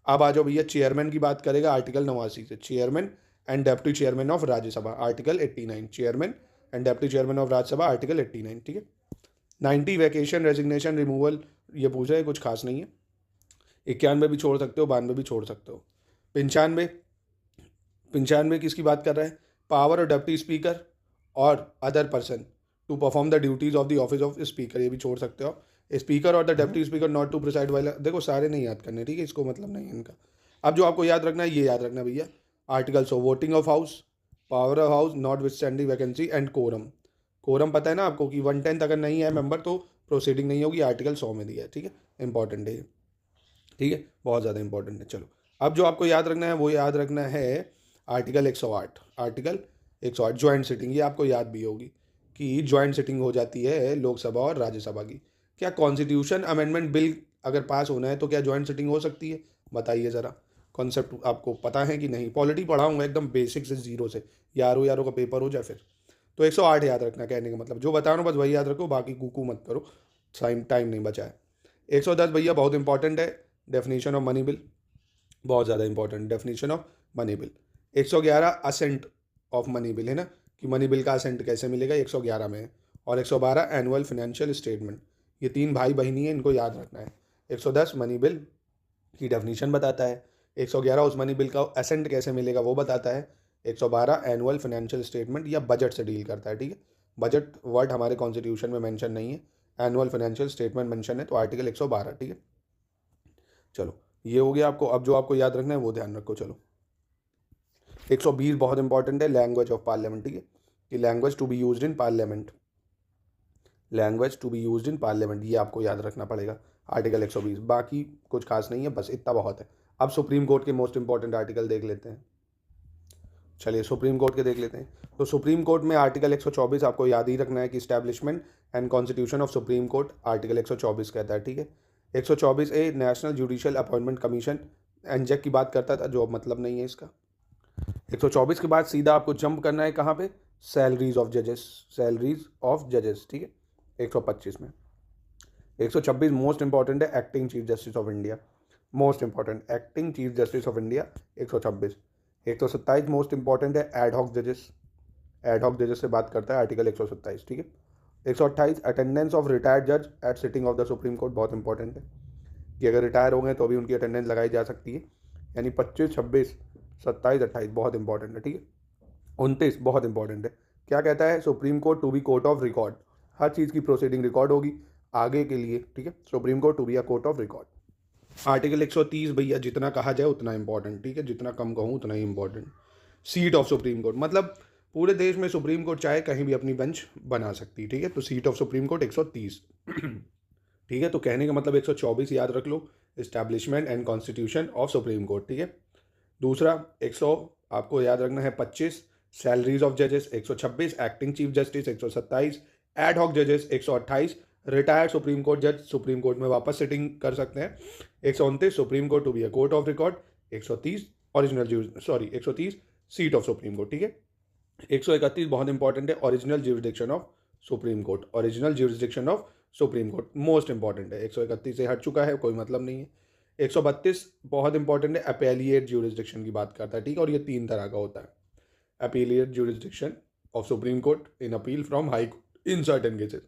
अब आ जाओ भैया, चेयरमैन की बात करेगा आर्टिकल 89 से, chairman and deputy chairman of Rajya Sabha article 89, chairman and deputy chairman of Rajya Sabha article 89, ठीक है। 90 वैकेशन रेजिग्नेशन रिमूवल, ये पूछा है, कुछ खास नहीं है। 91 भी छोड़ सकते हो, 92 भी छोड़ सकते हो। 95 किसकी बात कर रहा है, पावर ऑफ डिप्टी स्पीकर और other person to perform the duties of the office of speaker, ये भी छोड़ सकते हो। स्पीकर और the deputy speaker not to preside while, देखो सारे नहीं याद करने, ठीक है, इसको मतलब नहीं है इनका। अब जो आपको याद रखना है ये याद रखना भैया, articles of voting of house, power of house notwithstanding vacancy and quorum. Quorum पता है ना आपको कि 1/10 अगर नहीं है मेंबर तो प्रोसीडिंग नहीं होगी, आर्टिकल 100 में दिया है, ठीक है, इंपॉर्टेंट है ये, ठीक है, बहुत ज़्यादा इंपॉर्टेंट है। चलो अब जो आपको याद रखना है वो याद रखना है आर्टिकल 108, आर्टिकल 108 ज्वाइंट सिटिंग, ये आपको याद भी होगी कि ज्वाइंट सिटिंग हो जाती है लोकसभा और राज्यसभा की। क्या कॉन्स्टिट्यूशन अमेंडमेंट बिल अगर पास होना है तो क्या ज्वाइंट सिटिंग हो सकती है, बताइए ज़रा, कॉन्सेप्ट आपको पता है कि नहीं। पॉलिटी पढ़ाऊंगा एकदम बेसिक से, जीरो से, यारों का पेपर हो जाए फिर। तो 108 याद रखना, कहने का मतलब जो बता रहा हूँ बस वही याद रखो, बाकी कुकू मत करो, टाइम नहीं बचा है। 110 भैया बहुत इंपॉर्टेंट है, डेफिनेशन ऑफ मनी बिल, बहुत ज़्यादा important, definition of money bill. 111 assent of money bill है ना, कि मनी बिल का असेंट कैसे मिलेगा, 111 में है। और 112 एनुअल फाइनेंशियल स्टेटमेंट, ये 3 भाई बहनी है, इनको याद रखना है। 110 मनी बिल की डेफिनेशन बताता है, 111 उस मनी बिल का असेंट कैसे मिलेगा वो बताता है, 112 एनुअल फाइनेंशियल स्टेटमेंट या बजट से डील करता है, ठीक है। बजट वर्ड हमारे कॉन्स्टिट्यूशन में मेंशन नहीं है, एनुअल फाइनेंशियल स्टेटमेंट मेंशन है, तो आर्टिकल 112, ठीक है। चलो ये हो गया आपको, अब जो आपको याद रखना है वो ध्यान रखो। चलो 120 बहुत इंपॉर्टेंट है, लैंग्वेज ऑफ पार्लियामेंट, ठीक है, कि language to be used in parliament, language to be used in parliament, ये आपको याद रखना पड़ेगा, आर्टिकल 120। बाकी कुछ खास नहीं है, बस इतना बहुत है। अब सुप्रीम कोर्ट के मोस्ट इंपॉर्टेंट आर्टिकल देख लेते हैं, चलिए सुप्रीम कोर्ट के देख लेते हैं। तो सुप्रीम कोर्ट में आर्टिकल 124 आपको याद ही रखना है कि establishment and constitution of supreme court, article 124 कहता है, ठीक है। 124A national judicial appointment commission, NJAC की बात करता था, जो अब मतलब नहीं है इसका। 124 के बाद सीधा आपको जंप करना है कहाँ पे, सैलरीज ऑफ जजेस, सैलरीज ऑफ जजेस, ठीक है, 125 में। 126 मोस्ट इंपॉर्टेंट है, acting chief justice of India, most important acting chief justice of India 126। 127 most important है, एड हॉक जजेस, एड हॉक जजेस से बात करता है आर्टिकल 127, ठीक है। 128 अटेंडेंस ऑफ रिटायर्ड जज at sitting of the supreme court, बहुत इंपॉर्टेंट है कि अगर रिटायर हो गए तो भी उनकी अटेंडेंस लगाई जा सकती है, यानी 25, 26, 27, 28 बहुत इंपॉर्टेंट है, ठीक है। 29 बहुत इंपॉर्टेंट है, क्या कहता है, supreme court to be court of record, हर चीज़ की प्रोसीडिंग रिकॉर्ड होगी आगे के लिए, ठीक है, supreme court to be a court of record. Article 130 भैया जितना कहा जाए उतना इंपॉर्टेंट, ठीक है, जितना कम कहूँ उतना ही important. Seat of supreme court, मतलब पूरे देश में सुप्रीम कोर्ट चाहे कहीं भी अपनी बेंच बना सकती है, ठीक है, तो सीट ऑफ सुप्रीम कोर्ट 130 ठीक है। तो कहने का मतलब 124 याद रख लो, establishment and constitution of supreme court, ठीक है। दूसरा 100 आपको याद रखना है 25 सैलरीज ऑफ जजेस, 126 acting chief justice, 127 ad hoc जजेस, 128 रिटायर्ड सुप्रीम कोर्ट जज सुप्रीम कोर्ट में वापस सिटिंग कर सकते हैं, 129 supreme court to be a court of record, 130 130 seat of supreme court, ठीक है। 131 बहुत इंपॉर्टेंट है, original jurisdiction of supreme court, original jurisdiction of supreme court most important है, 131 से हट चुका है, कोई मतलब नहीं है। 132 बहुत इंपॉर्टेंट है, अपीलिएट ज्यूरिसडिक्शन की बात करता है, ठीक है, और ये 3 तरह का होता है, appellate jurisdiction of supreme court in appeal from high court in certain cases,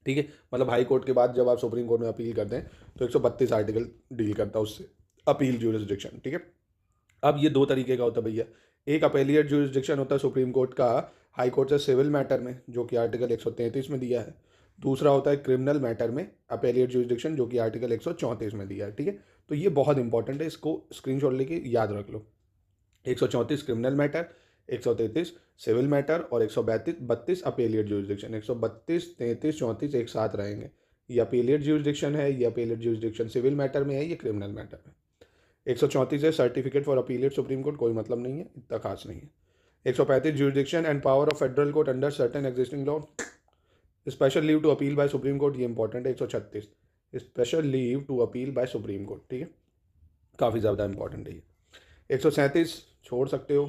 ठीक है, मतलब हाई कोर्ट के बाद जब आप सुप्रीम कोर्ट में अपील करते हैं तो 132 आर्टिकल डील करता है उससे, अपील ज्यूरिसडिक्शन, ठीक है। अब ये 2 तरीके का होता है भैया, एक अपीलिएट ज्यूरिसडिक्शन होता है सुप्रीम कोर्ट का हाई कोर्ट से सिविल मैटर में, जो कि आर्टिकल 133 में दिया है। दूसरा होता है क्रिमिनल मैटर में अपीलिएट ज्यूरिसडिक्शन, जो कि आर्टिकल 134 में दिया है, ठीक है। तो ये बहुत इंपॉर्टेंट है, इसको स्क्रीनशॉट लेके याद रख लो। 134 क्रिमिनल मैटर, 133 सिविल मैटर और 132 अपीलिएट ज्यूरिसडिक्शन, 132, 33, 34 एक साथ रहेंगे, ये अपीलिएट ज्यूरिसडिक्शन है, ये अपीलिएट ज्यूरिसडिक्शन सिविल मैटर में है, ये क्रिमिनल मैटर में। 134 है certificate for appellate supreme court, कोई मतलब नहीं है, इतना खास नहीं है। 135 jurisdiction and power of federal court under certain existing law, special leave to appeal by supreme court, ये इंपॉर्टेंट है। 136 special leave to appeal by supreme court, ठीक है, काफ़ी ज़्यादा इंपॉर्टेंट है ये। 137 छोड़ सकते हो।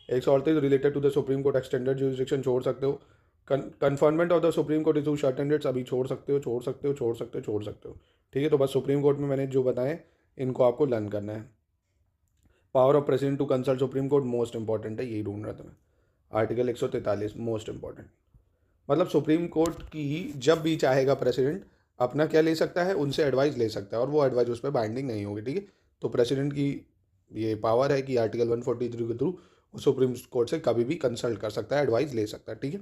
138 related to the supreme court extended jurisdiction छोड़ सकते हो। Conferment of the supreme court issue certain dates अभी छोड़ सकते हो, छोड़ सकते हो, छोड़ सकते हो, छोड़ सकते हो, ठीक है। तो बस सुप्रीम कोर्ट में मैंने जो बताए इनको आपको लर्न करना है। Power of president to consult supreme court most important है, यही ढूंढ रहा था मैं। आर्टिकल 143 मोस्ट इंपॉर्टेंट, मतलब सुप्रीम कोर्ट की जब भी चाहेगा प्रेसिडेंट अपना क्या ले सकता है, उनसे एडवाइस ले सकता है और वो एडवाइस उस पर बाइंडिंग नहीं होगी, ठीक है। तो प्रेसिडेंट की ये पावर है कि आर्टिकल 143 के थ्रू वो सुप्रीम कोर्ट से कभी भी कंसल्ट कर सकता है, एडवाइस ले सकता है, ठीक है।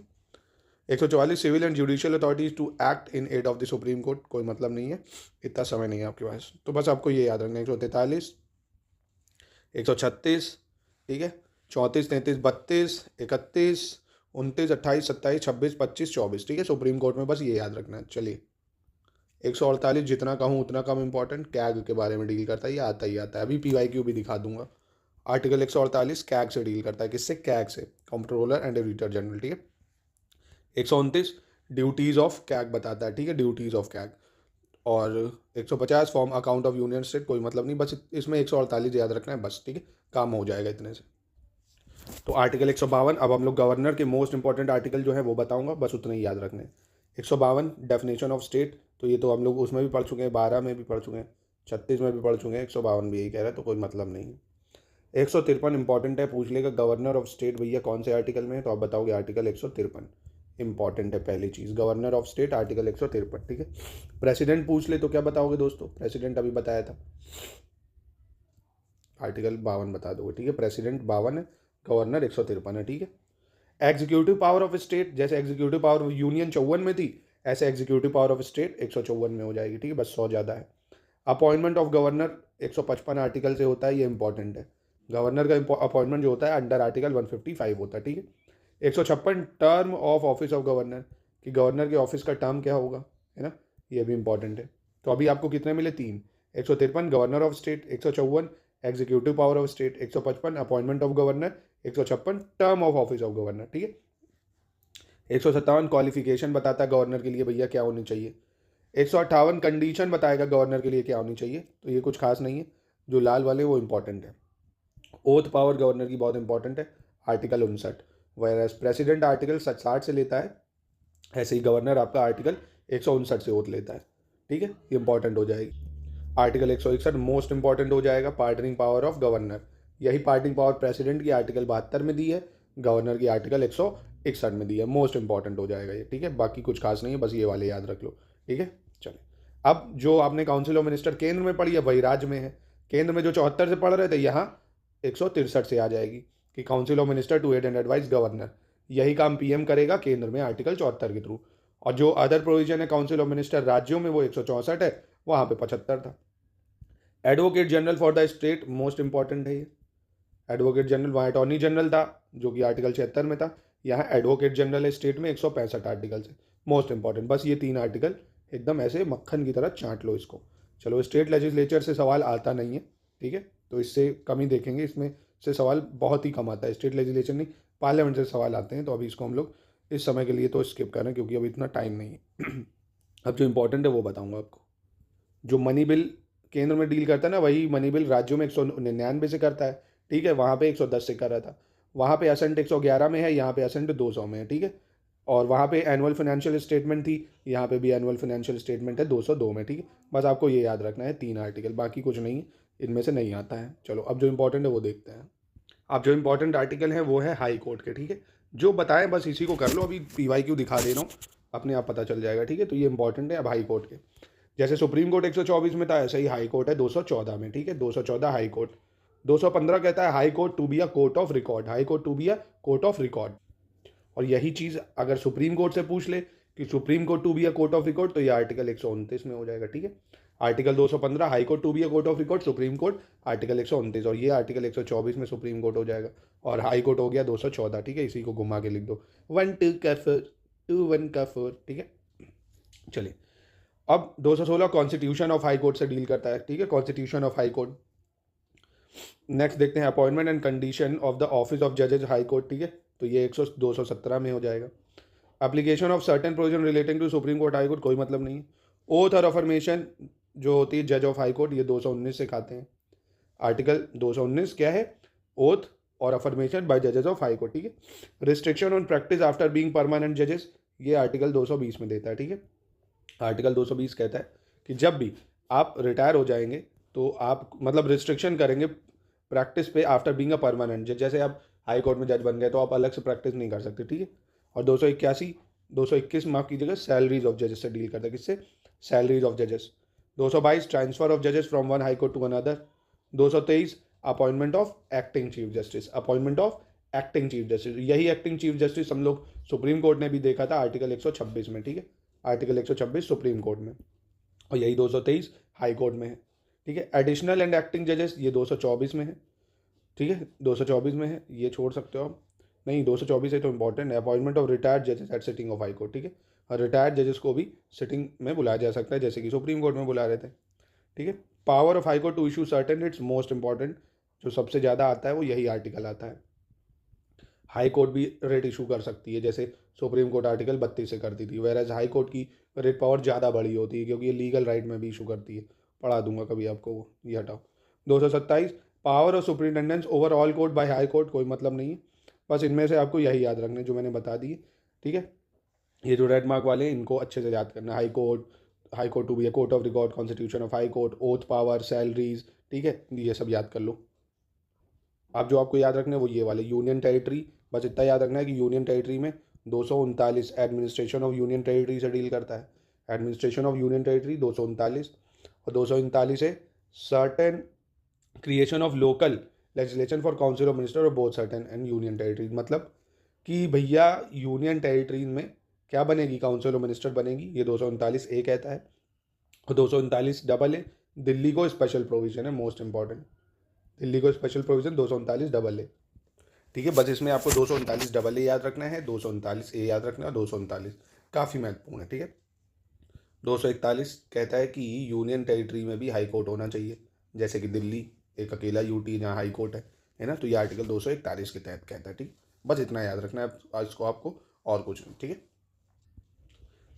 144 civil and judicial authorities to act in aid of the supreme court, कोई मतलब नहीं है, इतना समय नहीं है आपके पास, तो बस आपको ये याद रखना है। 143, 136, ठीक है, 34, 33, 32, 31, 29, 28, 27, 26, 25, 24, ठीक है। सुप्रीम कोर्ट में बस ये याद रखना है। चलिए 148 जितना कहूँ उतना कम इंपॉर्टेंट, कैग के बारे में डील करता है, ये आता ही आता है, अभी PYQ भी दिखा दूंगा। आर्टिकल 148 कैग से डील करता है, किससे, कैग से, कंट्रोलर एंड ऑडिटर जनरल, ठीक है। 129 ड्यूटीज़ ऑफ कैग बताता है, ठीक है, ड्यूटीज़ ऑफ कैग। और 150 form account of union state, कोई मतलब नहीं, बस इसमें 148 याद रखना है बस, ठीक है, काम हो जाएगा इतने से। तो आर्टिकल 152, अब हम लोग गवर्नर के मोस्ट इंपॉर्टेंट आर्टिकल जो है वो बताऊंगा, बस उतना ही याद रखना है। 152 डेफिनेशन ऑफ स्टेट, तो ये तो हम लोग उसमें भी पढ़ चुके हैं, 12 में भी पढ़ चुके हैं, 36 में भी पढ़ चुके हैं, 152 भी यही कह रहा है, तो कोई मतलब नहीं है। 153 इंपॉर्टेंट है, पूछ लेगा गवर्नर ऑफ स्टेट भैया कौन से आर्टिकल में है, तो आप बताओगे आर्टिकल 153 इंपॉर्टेंट है, पहली चीज़ गवर्नर ऑफ स्टेट आर्टिकल 153, ठीक है। प्रेसिडेंट पूछ ले तो क्या बताओगे दोस्तों, प्रेसिडेंट अभी बताया था, आर्टिकल 52 बता दोगे, ठीक है, प्रेसिडेंट 52 है, गवर्नर 153 है, ठीक है। एग्जीक्यूटिव पावर ऑफ स्टेट, जैसे एग्जीक्यूटिव पावर ऑफ यूनियन 54 में थी, ऐसे एग्जीक्यूटिव पावर ऑफ स्टेट 154 में हो जाएगी, ठीक है, बस 100 ज़्यादा है। अपॉइंटमेंट ऑफ गवर्नर 155 आर्टिकल से होता है, ये इंपॉर्टेंट है। गवर्नर का अपॉइंटमेंट जो होता है अंडर आर्टिकल 155 होता है, ठीक है। 156 term of office of governor, कि गवर्नर के ऑफिस का टर्म क्या होगा, है ना, ये भी इंपॉर्टेंट है। तो अभी आपको कितने मिले, 3। 153 governor of state, 154 executive power of state, 155 appointment of governor, 156 term of office of governor, ठीक है। 157 क्वालिफिकेशन बताता है गवर्नर के लिए भैया क्या होनी चाहिए। 158 कंडीशन बताएगा गवर्नर के लिए क्या होनी चाहिए, तो ये कुछ खास नहीं है, जो लाल वाले वो इंपॉर्टेंट है। ओथ पावर गवर्नर की बहुत इंपॉर्टेंट है, आर्टिकल 59, वायरस प्रेसिडेंट आर्टिकल 60 से लेता है, ऐसे ही गवर्नर आपका आर्टिकल 159 से ओथ लेता है, ठीक है, ये इंपॉर्टेंट हो जाएगी। आर्टिकल 161 मोस्ट इंपॉर्टेंट हो जाएगा, पार्डनिंग पावर ऑफ गवर्नर, यही पार्डनिंग पावर प्रेसिडेंट की आर्टिकल 72 में दी है, गवर्नर की आर्टिकल 161 में दी है, मोस्ट इंपॉर्टेंट हो जाएगा ये, ठीक है। बाकी कुछ खास नहीं है, बस ये वाले याद रख लो, ठीक है। चलिए अब जो आपने काउंसिल ऑफ मिनिस्टर केंद्र में पढ़ी है वही राज्य में है। केंद्र में जो 74 से पढ़ रहे थे, यहाँ 163 से आ जाएगी कि council of minister to aid and advise governor, यही काम PM करेगा केंद्र में आर्टिकल 74 के थ्रू। और जो अदर प्रोविजन है काउंसिल ऑफ मिनिस्टर राज्यों में वो 164 है, वहाँ पे 75 था। Advocate general for the state most important है ये, एडवोकेट जनरल, वहाँ अटॉर्नी जनरल था जो कि आर्टिकल 76 में था, यहाँ एडवोकेट जनरल है स्टेट में 165 आर्टिकल से, मोस्ट इंपॉर्टेंट। बस ये 3 आर्टिकल एकदम ऐसे मक्खन की तरह चाट लो इसको। चलो स्टेट लेजिस्लेचर से सवाल आता नहीं है, ठीक है, तो इससे कम ही देखेंगे, इसमें से सवाल बहुत ही कम आता है, स्टेट लेजिस्लेचर नहीं, पार्लियामेंट से सवाल आते हैं, तो अभी इसको हम लोग इस समय के लिए तो स्किप करें क्योंकि अभी इतना टाइम नहीं है। अब जो इंपॉर्टेंट है वो बताऊँगा आपको। जो मनी बिल केंद्र में डील करता है ना, वही मनी बिल राज्यों में 199 से करता है, ठीक है, वहाँ पे 110 से कर रहा था, वहाँ पे असेंट 111 में है, यहाँ पे असेंट 200 में है, ठीक है। और वहाँ पे एनुअल फाइनेंशियल स्टेटमेंट थी, यहाँ पे भी एनुअल फाइनेंशियल स्टेटमेंट है 202 में, ठीक है। बस आपको ये याद रखना है 3 आर्टिकल, बाकी कुछ नहीं, इनमें से नहीं आता है। चलो अब जो इंपॉर्टेंट है वो देखते हैं। अब जो इंपॉर्टेंट आर्टिकल है वो है हाई कोर्ट के, ठीक है, जो बताएं बस इसी को कर लो, अभी PYQ दिखा दे रहा हूँ, अपने आप पता चल जाएगा, ठीक है। तो ये इंपॉर्टेंट है अब हाई कोर्ट के, जैसे सुप्रीम कोर्ट 124 में था, ऐसे ही हाई कोर्ट है 214 में, ठीक है, 214 हाई कोर्ट। 215 कहता है high court to be a court of record, high court to be a court of record. और यही चीज़ अगर सुप्रीम कोर्ट से पूछ ले कि supreme court to be a court of record, तो ये आर्टिकल 129 में हो जाएगा, ठीक है। Article 215 high court to be a court of record, supreme court article 129, और ये आर्टिकल 124 में सुप्रीम कोर्ट हो जाएगा, और हाई कोर्ट हो गया 214, ठीक है, इसी को घुमा के लिख दो 1 2 का 4 2 1 का 4, ठीक है। चलिए अब 216 कॉन्स्टिट्यूशन ऑफ हाई कोर्ट से डील करता है, ठीक है, constitution of high court. Next देखते हैं appointment and condition of the office of जजेज हाई कोर्ट, ठीक है, तो ये 217 में हो जाएगा। Application of certain provision relating to supreme court high court, कोई मतलब नहीं है। ओथ और अफर्मेशन जो होती है जज ऑफ हाई कोर्ट, ये 219 से खाते हैं। आर्टिकल 219 क्या है? ओथ और अफर्मेशन बाय जजेस ऑफ हाई कोर्ट, ठीक है। Restriction on practice after being permanent जजेस, ये आर्टिकल 220 में देता है, ठीक है। आर्टिकल 220 कहता है कि जब भी आप रिटायर हो जाएंगे तो आप मतलब रिस्ट्रिक्शन करेंगे प्रैक्टिस पे आफ्टर बीइंग अ परमानेंट जज। जैसे आप हाई कोर्ट में जज बन गए तो आप अलग से प्रैक्टिस नहीं कर सकते, ठीक है। और 221 माफ कीजिएगा, सैलरीज ऑफ जजेस से डील करता है। किससे? सैलरीज ऑफ जजेस। 222 ट्रांसफर ऑफ जजेस from one high court to another. 223 appointment of acting chief justice, appointment of acting chief justice. यही एक्टिंग चीफ जस्टिस हम लोग सुप्रीम कोर्ट ने भी देखा था आर्टिकल 126 में, ठीक है। आर्टिकल 126 सुप्रीम कोर्ट में, और यही 223 हाई कोर्ट में है, ठीक है। एडिशनल एंड एक्टिंग जजेस ये 224 में है, ठीक है, 224 में है, ये छोड़ सकते हो आप। नहीं, 224 है तो इंपॉर्टेंट है। अपॉइंटमेंट ऑफ रिटायर्ड जजेस at sitting of high court, ठीक है। और रिटायर्ड जजेस को भी सिटिंग में बुलाया जा सकता है, जैसे कि सुप्रीम कोर्ट में बुला रहे थे, ठीक है। Power of high court to issue certain writs, most important जो सबसे ज़्यादा आता है वो यही आर्टिकल आता है। हाई कोर्ट भी रेट इशू कर सकती है, जैसे सुप्रीम कोर्ट आर्टिकल 32 से करती थी, वेर एज हाई कोर्ट की रेट पावर ज़्यादा बड़ी होती है क्योंकि ये लीगल राइट में भी इशू करती है। पढ़ा दूंगा कभी आपको वो, ये हटाओ। 227 power of superintendence over all court by high court, कोई मतलब नहीं है, बस इनमें से आपको यही याद रखना है जो मैंने बता दिए, ठीक है। ये जो रेड मार्क वाले हैं इनको अच्छे से याद करना है। High court to be a court of record, constitution of high court, oath power, salaries, ठीक है, ये सब याद कर लो। अब जो आपको याद रखना है वो ये वाले यूनियन टेरिटरी, बस इतना याद रखना है कि यूनियन टेरिटरी में 239 एडमिनिस्ट्रेशन ऑफ यूनियन टेरिटरी से डील करता है। एडमिनिस्ट्रेशन ऑफ यूनियन टेरिटरी 239, और 239 है certain creation of local legislation for council of minister of both certain and union territories, मतलब कि भैया यूनियन टेरिटरीज में क्या बनेगी? काउंसिल ऑफ मिनिस्टर बनेगी, ये 239 ए कहता है। और 239 डबल ए दिल्ली को स्पेशल प्रोविजन है, मोस्ट इंपॉर्टेंट, दिल्ली को स्पेशल प्रोविजन 239 डबल ए, ठीक है। बस इसमें आपको 239 डबल ए याद रखना है, 239 ए याद रखना है, 239 काफ़ी महत्वपूर्ण है, ठीक है। 241 कहता है कि यूनियन टेरिटरी में भी हाई कोर्ट होना चाहिए, जैसे कि दिल्ली एक अकेला यूटी जहाँ हाई कोर्ट है ना, तो ये आर्टिकल 241 के तहत कहता है, ठीक। बस इतना याद रखना है इसको आपको, और कुछ नहीं, ठीक है।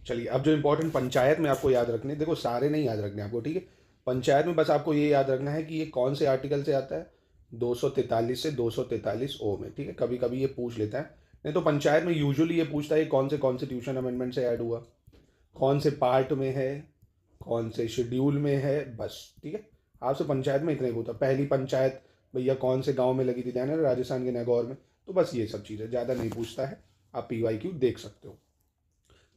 चलिए, अब जो इंपॉर्टेंट पंचायत में आपको याद रखने, देखो सारे नहीं याद रखने आपको, ठीक है। पंचायत में बस आपको ये याद रखना है कि ये कौन से आर्टिकल से आता है, 243 से 243 ओ में, ठीक है। कभी कभी ये पूछ लेता है, नहीं तो पंचायत में यूजुअली ये पूछता है कौन से कॉन्स्टिट्यूशन अमेंडमेंट से ऐड हुआ, कौन से पार्ट में है, कौन से शेड्यूल में है, बस, ठीक है। आपसे पंचायत में इतना ही पूछता। पहली पंचायत भैया कौन से गाँव में लगी थी, ध्यान है, राजस्थान के नागौर में, तो बस ये सब चीज़ें, ज़्यादा नहीं पूछता है। आप PYQ देख सकते हो।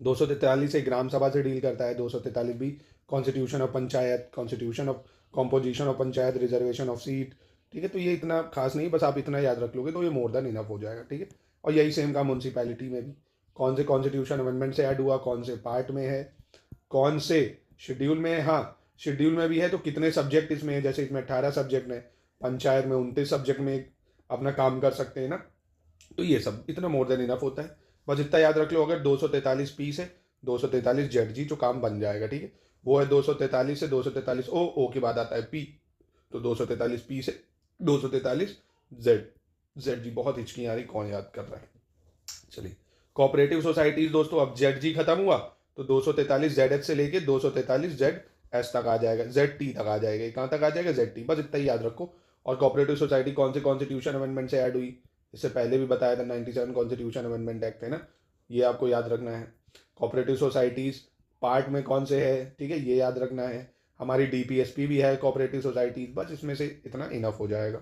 243 एक ग्राम सभा से डील करता है, 243 भी constitution of panchayat, constitution of composition of panchayat, reservation of seat, ठीक है। तो ये इतना खास नहीं, बस आप इतना याद रख लोगे तो ये मोर देन इनफ हो जाएगा, ठीक है। और यही सेम का म्यूनसिपैलिटी में भी, कौन से कॉन्स्टिट्यूशन अमेंडमेंट से ऐड हुआ, कौन से पार्ट में है, कौन से शेड्यूल में है। हाँ, शेड्यूल में भी है तो कितने सब्जेक्ट इसमें है, जैसे इसमें 18 सब्जेक्ट है, पंचायत में 29 सब्जेक्ट में अपना काम कर सकते हैं ना, तो ये सब इतना मोर देन इनफ होता है। बस इतना याद रख लो, अगर 243 पी से 243 जेड जी, जो काम बन जाएगा, ठीक है। वो है 243 से 243 ओ के बाद आता है पी, तो 243 पी से 243 जेड, जेड जी। बहुत हिचकी आ रही, कौन याद कर रहा है? चलिए, कोऑपरेटिव सोसाइटीज दोस्तों, अब जेड जी खत्म हुआ तो 243 जेड एच से लेके 243 जेड एस तक आ जाएगा, जेड टी तक आ जाएगा। कहाँ तक आ जाएगा? जेड टी, बस इतना ही याद रखो। और कोऑपरेटिव सोसाइटी कौन से कॉन्स्टिट्यूशन अमेंडमेंट से ऐड हुई, इससे पहले भी बताया था, 97 कॉन्स्टिट्यूशन अमेंडमेंट एक्ट है ना, ये आपको याद रखना है। कोऑपरेटिव सोसाइटीज़ पार्ट में कौन से है, ठीक है, ये याद रखना है। हमारी DPSP भी है कोऑपरेटिव सोसाइटीज़, बस इसमें से इतना इनफ हो जाएगा।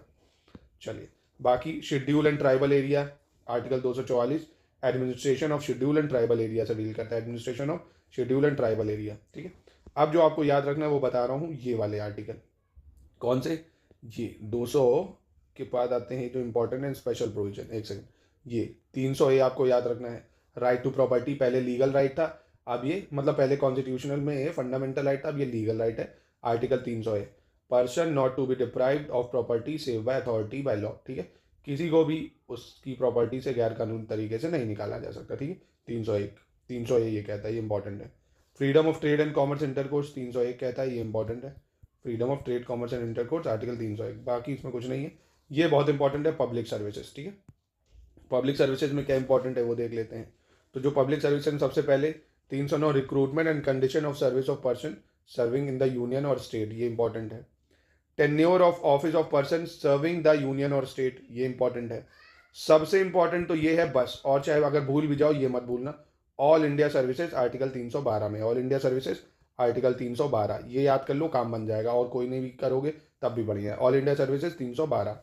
चलिए, बाकी schedule and tribal area, article 244 administration of schedule and tribal area से डील करता है, administration of schedule and tribal area, ठीक है। अब जो आपको याद रखना है वो बता रहा हूँ, ये वाले आर्टिकल कौन से, ये 200 के बाद आते हैं जो इंपॉर्टेंट है स्पेशल प्रोविजन। एक सेकंड, ये 300 ए आपको याद रखना है। राइट टू प्रॉपर्टी पहले लीगल राइट था, अब ये मतलब पहले कॉन्स्टिट्यूशनल में ये फंडामेंटल राइट था, अब ये लीगल राइट है। Article 300 A, person not to be deprived of property save by authority by law, ठीक है। किसी को भी उसकी प्रॉपर्टी से गैर कानूनी तरीके से नहीं निकाला जा सकता, ठीक है। 300 ए ये कहता है, ये इंपॉर्टेंट है। Freedom of trade and commerce intercourse 301 कहता है, ये इंपॉर्टेंट है। Freedom of trade commerce and intercourse article 301, बाकी इसमें कुछ नहीं है। ये बहुत इंपॉर्टेंट है, पब्लिक सर्विसेज, ठीक है। पब्लिक सर्विसेज में क्या इंपॉर्टेंट है वो देख लेते हैं। तो जो पब्लिक सर्विसेज, सबसे पहले 309 recruitment and condition of service of person serving in the union और स्टेट, ये इंपॉर्टेंट है। Tenure of office of person serving the union और स्टेट, ये इंपॉर्टेंट है। सबसे इंपॉर्टेंट तो ये है बस, और चाहे अगर भूल भी जाओ ये मत भूलना, ऑल इंडिया सर्विसेज आर्टिकल 312 में, ऑल इंडिया सर्विसेज आर्टिकल 312, ये याद कर लो, काम बन जाएगा। और कोई नहीं भी करोगे तब भी बढ़िया है। All India services 312।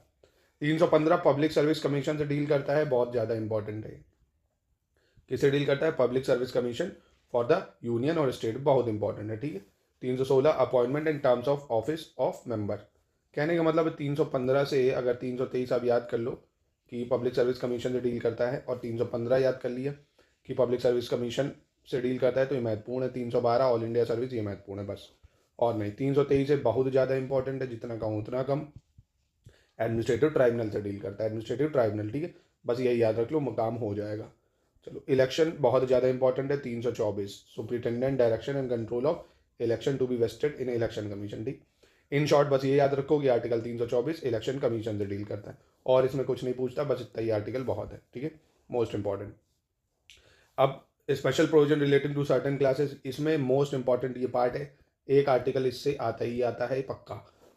315 public service commission से डील करता है, बहुत ज़्यादा इंपॉर्टेंट है। किसे डील करता है? Public service commission for the union और स्टेट, बहुत इंपॉर्टेंट है, ठीक है। 316 appointment and terms of office of member. कहने का मतलब 315 से अगर 323 आप याद कर लो कि पब्लिक सर्विस कमीशन से डील करता है, और 315 याद कर लिया कि पब्लिक सर्विस कमीशन से डील करता है, तो ये महत्वपूर्ण है। 312 ऑल इंडिया सर्विस, ये महत्वपूर्ण है बस, और नहीं। 323 से बहुत ज़्यादा इंपॉर्टेंट है, जितना कहूँ उतना कम। एडमिनिस्ट्रेटिव ट्राइब्यूनल से डील करता है, एडमिनिस्ट्रेटिव ट्राइब्यूनल, ठीक है, बस यही याद रख लो, काम हो जाएगा। चलो, इलेक्शन बहुत ज़्यादा इंपॉर्टेंट है। 324 superintendence direction and control of election to be vested in election commission, ठीक। इन शॉर्ट बस ये याद रखो कि आर्टिकल 324 इलेक्शन कमीशन से डील करता है, और इसमें कुछ नहीं पूछता, बस इतना ही आर्टिकल बहुत है, ठीक है, मोस्ट इंपॉर्टेंट। अब special provision relating to certain classes, इसमें मोस्ट इंपॉर्टेंट ये पार्ट है, एक आर्टिकल इससे आता ही आता है पक्का,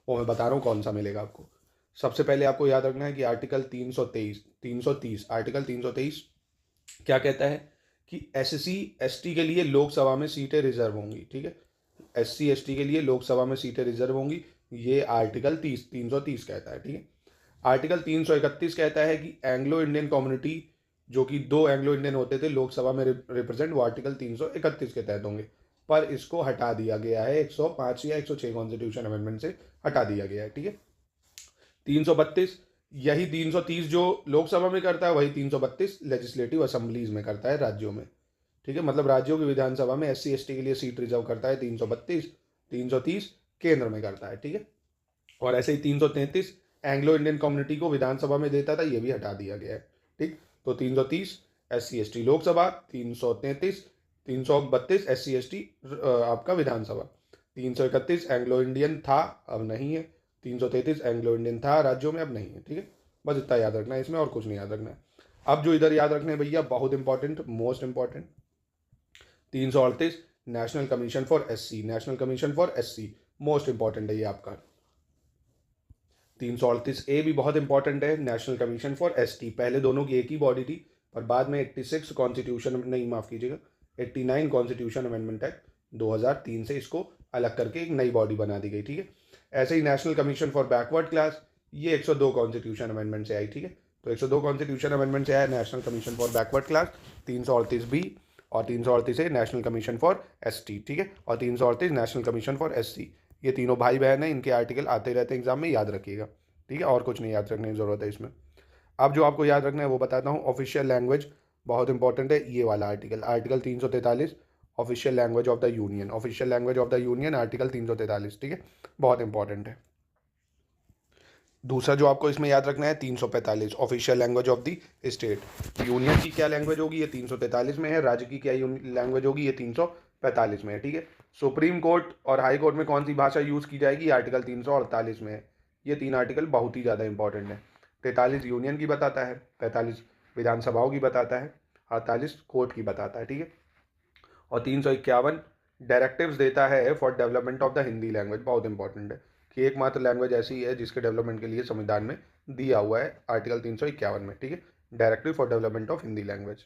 वो मैं बता रहा हूँ कौन सा मिलेगा आपको। सबसे पहले आपको याद रखना है कि आर्टिकल 330 आर्टिकल 323 क्या कहता है कि SC ST के लिए लोकसभा में सीटें रिजर्व होंगी, ठीक है। SC ST के लिए लोकसभा में सीटें रिजर्व होंगी, ये आर्टिकल 330 कहता है, ठीक है। आर्टिकल 331 कहता है कि एंग्लो इंडियन कम्युनिटी, जो कि 2 एंग्लो इंडियन होते थे लोकसभा में रिप्रेजेंट, वो आर्टिकल 331 के तहत होंगे, पर इसको हटा दिया गया है 105 या 106 कॉन्स्टिट्यूशन अमेंडमेंट से हटा दिया गया है, ठीक है। 332, यही 330 जो लोकसभा में करता है, वही 332 लेजिस्लेटिव असेंबलीज में करता है, राज्यों में, ठीक है। मतलब राज्यों की विधानसभा में SC ST के लिए सीट रिजर्व करता है 332, 330 केंद्र में करता है, ठीक है। और ऐसे ही 333 एंग्लो इंडियन कम्युनिटी को विधानसभा में देता था, ये भी हटा दिया गया है, ठीक। तो 330 SC ST Lok Sabha, 332 SC ST आपका विधानसभा, 331 एंग्लो इंडियन था, अब नहीं है, 333 एंग्लो इंडियन था राज्यों में, अब नहीं है, ठीक है। बस इतना याद रखना है इसमें, और कुछ नहीं याद रखना है। अब जो इधर याद रखने भैया बहुत important, most important, 338 national commission for SC, national commission for SC most important है ये आपका। 338A भी बहुत इंपॉर्टेंट है, नेशनल कमीशन फॉर ST। पहले दोनों की एक ही बॉडी थी, पर बाद में 86 कॉन्स्टिट्यूशन, नहीं माफ कीजिएगा, 89 कॉन्स्टिट्यूशन अमेंडमेंट एक्ट 2003 से इसको अलग करके एक नई बॉडी बना दी गई, ठीक है। ऐसे ही national commission for backward class, ये 102 कॉन्स्टिट्यूशन अमेंडमेंट से आई, ठीक है। तो 102 कॉन्स्टिट्यूशन अमेंडमेंट से आया national commission for backward class, 338B और 338A national commission for ST, ठीक है, और 338 नेशनल कमीशन फॉर SC। ये तीनों भाई बहन हैं, इनके आर्टिकल आते रहते हैं एग्जाम में, याद रखिएगा, ठीक है, और कुछ नहीं याद रखने की ज़रूरत है इसमें। अब जो आपको याद रखना है वो बताता हूँ। ऑफिशियल लैंग्वेज बहुत इंपॉर्टेंट है, ये वाला article, article 343 official language of the union, official language of the union article 343, ठीक है, बहुत इंपॉर्टेंट है। दूसरा जो आपको इसमें याद रखना है 345 official language of the state. Union की क्या लैंग्वेज होगी, ये 343 में है, राज्य की क्या लैंग्वेज होगी, ये 345 में है, ठीक है। सुप्रीम कोर्ट और हाई कोर्ट में कौन सी भाषा यूज़ की जाएगी, आर्टिकल 348 में है। ये 3 आर्टिकल बहुत ही ज़्यादा इंपॉर्टेंट है। 43 यूनियन की बताता है, 45 विधानसभाओं की बताता है, 48 कोर्ट की बताता है, ठीक है। और 351 डायरेक्टिव्स देता है for development of the Hindi language, बहुत इंपॉर्टेंट है कि एकमात्र लैंग्वेज ऐसी है जिसके डेवलपमेंट के लिए संविधान में दिया हुआ है, आर्टिकल 351 में, ठीक है, directive for development of Hindi language.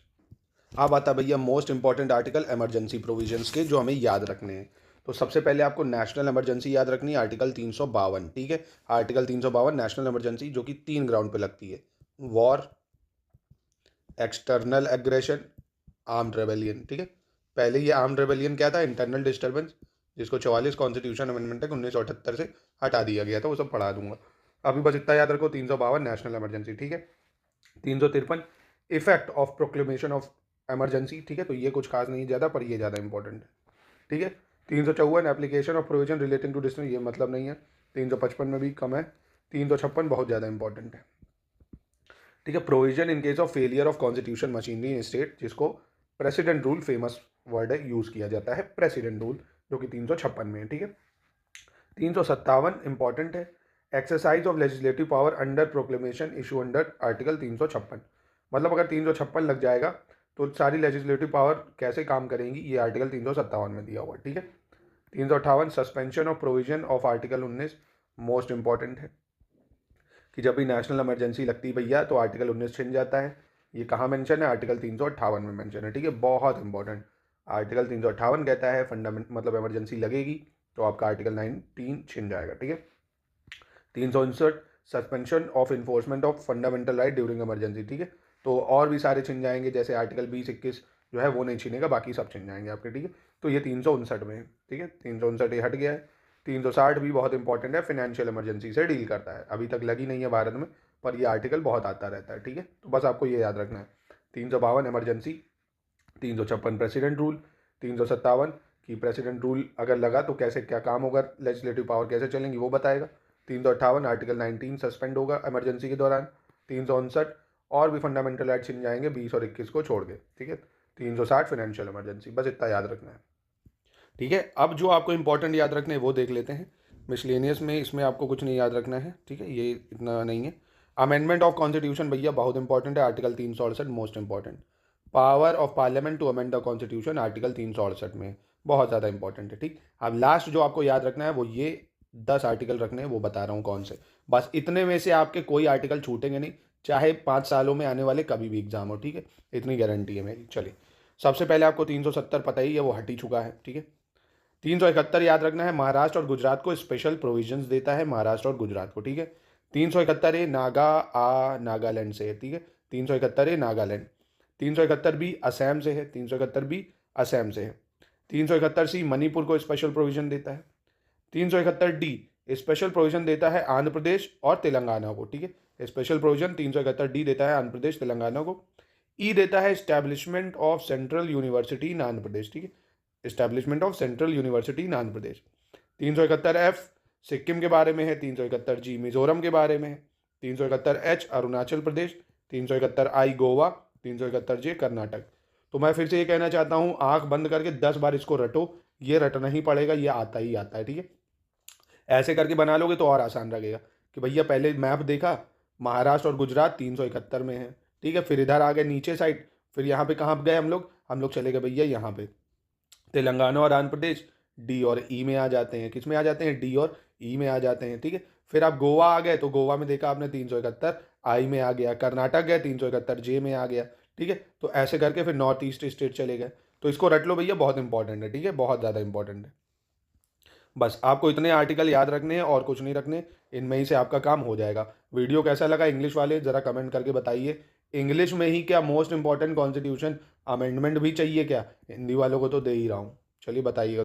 अब आता भैया most important article emergency provisions के, जो हमें याद रखने हैं। तो सबसे पहले आपको नेशनल इमरजेंसी याद रखनी है, आर्टिकल 352, ठीक है। आर्टिकल 352 नेशनल इमरजेंसी, जो कि 3 ग्राउंड पे लगती है, war, external aggression, armed rebellion, ठीक है। पहले ये आर्म्ड रेबेलियन क्या था, इंटरनल डिस्टर्बेंस, जिसको 44 कॉन्स्टिट्यूशन अमेंडमेंट एक्ट 1978 से हटा दिया गया था, वो सब पढ़ा दूंगा। अभी बस इतना याद रखो, 352 नेशनल इमरजेंसी, ठीक है। 353 effect of proclamation of emergency, ठीक है, तो ये कुछ खास नहीं ज़्यादा, पर ये ज़्यादा इंपॉर्टेंट है, ठीक है। 354 application of provision relating to distance, ये मतलब नहीं है। 355 में भी कम है। 356 बहुत ज़्यादा इंपॉर्टेंट है, ठीक है। Provision in case of failure of constitution machinery in state, जिसको प्रेसिडेंट रूल, फेमस वर्ड है, यूज़ किया जाता है प्रेसिडेंट रूल, जो कि 356 में है, ठीक है। 357 इंपॉर्टेंट है, exercise of legislative power under proclamation issue under article 356। मतलब अगर 356 लग जाएगा तो सारी लेजिस्लेटिव पावर कैसे काम करेंगी ये आर्टिकल 357 में दिया हुआ है, ठीक है। 358 suspension of provision of article 19 most important है कि जब भी नेशनल इमरजेंसी लगती है भैया तो आर्टिकल 19 छिन जाता है। ये कहाँ मेंशन है? आर्टिकल 358 में मेंशन है, ठीक है, बहुत इंपॉर्टेंट। आर्टिकल 358 कहता है फंडामेंट मतलब इमरजेंसी लगेगी तो आपका आर्टिकल 19 छिन जाएगा, ठीक है। 359 suspension of enforcement of fundamental right during emergency, ठीक है। तो और भी सारे छिन जाएंगे, जैसे आर्टिकल 20-21 जो है वो नहीं छिनेगा, बाकी सब छिन जाएंगे आपके, ठीक है। तो ये 359 में है, ठीक है, 359 ये हट गया है। 360 भी बहुत इंपॉर्टेंट है, फाइनेंशियल इमरजेंसी से डील करता है, अभी तक लगी नहीं है भारत में पर ये आर्टिकल बहुत आता रहता है, ठीक है। तो बस आपको ये याद रखना है। 352 इमरजेंसी, 356 प्रेसिडेंट रूल, 357 कि प्रेसिडेंट रूल अगर लगा तो कैसे क्या काम होगा, लेजिस्लेटिव पावर कैसे चलेंगी वो बताएगा। 358 आर्टिकल 19 सस्पेंड होगा इमरजेंसी के दौरान। 359 और भी फंडामेंटल राइट छिन जाएंगे 20 और 21 को छोड़ के, ठीक है। 360 फाइनेंशियल इमरजेंसी, बस इतना याद रखना है, ठीक है। अब जो आपको इंपॉर्टेंट याद रखने हैं वो देख लेते हैं। मिसलेनियस में इसमें आपको कुछ नहीं याद रखना है, ठीक है, ये इतना नहीं है। अमेंडमेंट ऑफ कॉन्स्टिट्यूशन भैया बहुत इंपॉर्टेंट है, article 368 most important. Power of parliament to amend the constitution article 368 में बहुत ज़्यादा इंपॉर्टेंट है, ठीक। अब लास्ट जो आपको याद रखना है वो ये 10 आर्टिकल रखने हैं, वो बता रहा हूँ कौन से। बस इतने में से आपके कोई आर्टिकल छूटेंगे नहीं, चाहे 5 सालों में आने वाले कभी भी एग्जाम हो, ठीक है, इतनी गारंटी है मेरी। चलिए, सबसे पहले आपको 370 पता ही है, वो हट ही चुका है, ठीक है। 371 याद रखना है, महाराष्ट्र और गुजरात को स्पेशल प्रोविजंस देता है, महाराष्ट्र और गुजरात को, ठीक है। 371 ए नागालैंड से है, ठीक है। 371 ए नागालैंड। 371 बी असम से है, 371 बी असम से है। 371 सी मणिपुर को स्पेशल प्रोविजन देता है। 371 डी स्पेशल प्रोविजन देता है आंध्र प्रदेश और तेलंगाना को, ठीक है। स्पेशल प्रोविजन 371 डी देता है आंध्र प्रदेश तेलंगाना को। ई देता है एस्टैब्लिशमेंट ऑफ सेंट्रल यूनिवर्सिटी इन आंध्र प्रदेश, ठीक है, establishment of central university in Andhra Pradesh. 371 F Sikkim के बारे में है, 371 जी मिजोरम के बारे में है, 371 एच अरुणाचल प्रदेश, 371 आई गोवा, 371 जे कर्नाटक। तो मैं फिर से ये कहना चाहता हूँ, आंख बंद करके 10 बार इसको रटो, ये रटना ही पड़ेगा, ये आता ही आता है, ठीक है। ऐसे करके बना लोगे तो और आसान लगेगा कि भैया पहले मैप देखा, महाराष्ट्र और गुजरात 371 में है, ठीक है, फिर इधर आ गए नीचे साइड, फिर यहाँ पे कहाँ गए हम लोग चले गए भैया यहाँ पे तेलंगाना और आंध्र प्रदेश, डी और ई में आ जाते हैं, किस में आ जाते हैं? डी और ई में आ जाते हैं, ठीक है। फिर आप गोवा आ गए तो गोवा में देखा आपने 371 आई में आ गया, कर्नाटक गए 371 जे में आ गया, ठीक है। तो ऐसे करके फिर नॉर्थ ईस्ट स्टेट चले गए, तो इसको रट लो भैया, बहुत इंपॉर्टेंट है, ठीक है, बहुत ज़्यादा इंपॉर्टेंट है। बस आपको इतने आर्टिकल याद रखने हैं और कुछ नहीं रखने, इनमें ही से आपका काम हो जाएगा। वीडियो कैसा लगा इंग्लिश वाले ज़रा कमेंट करके बताइए। इंग्लिश में ही क्या मोस्ट इंपॉर्टेंट कॉन्स्टिट्यूशन अमेंडमेंट भी चाहिए क्या? हिंदी वालों को तो दे ही रहा हूँ, चलिए बताइएगा।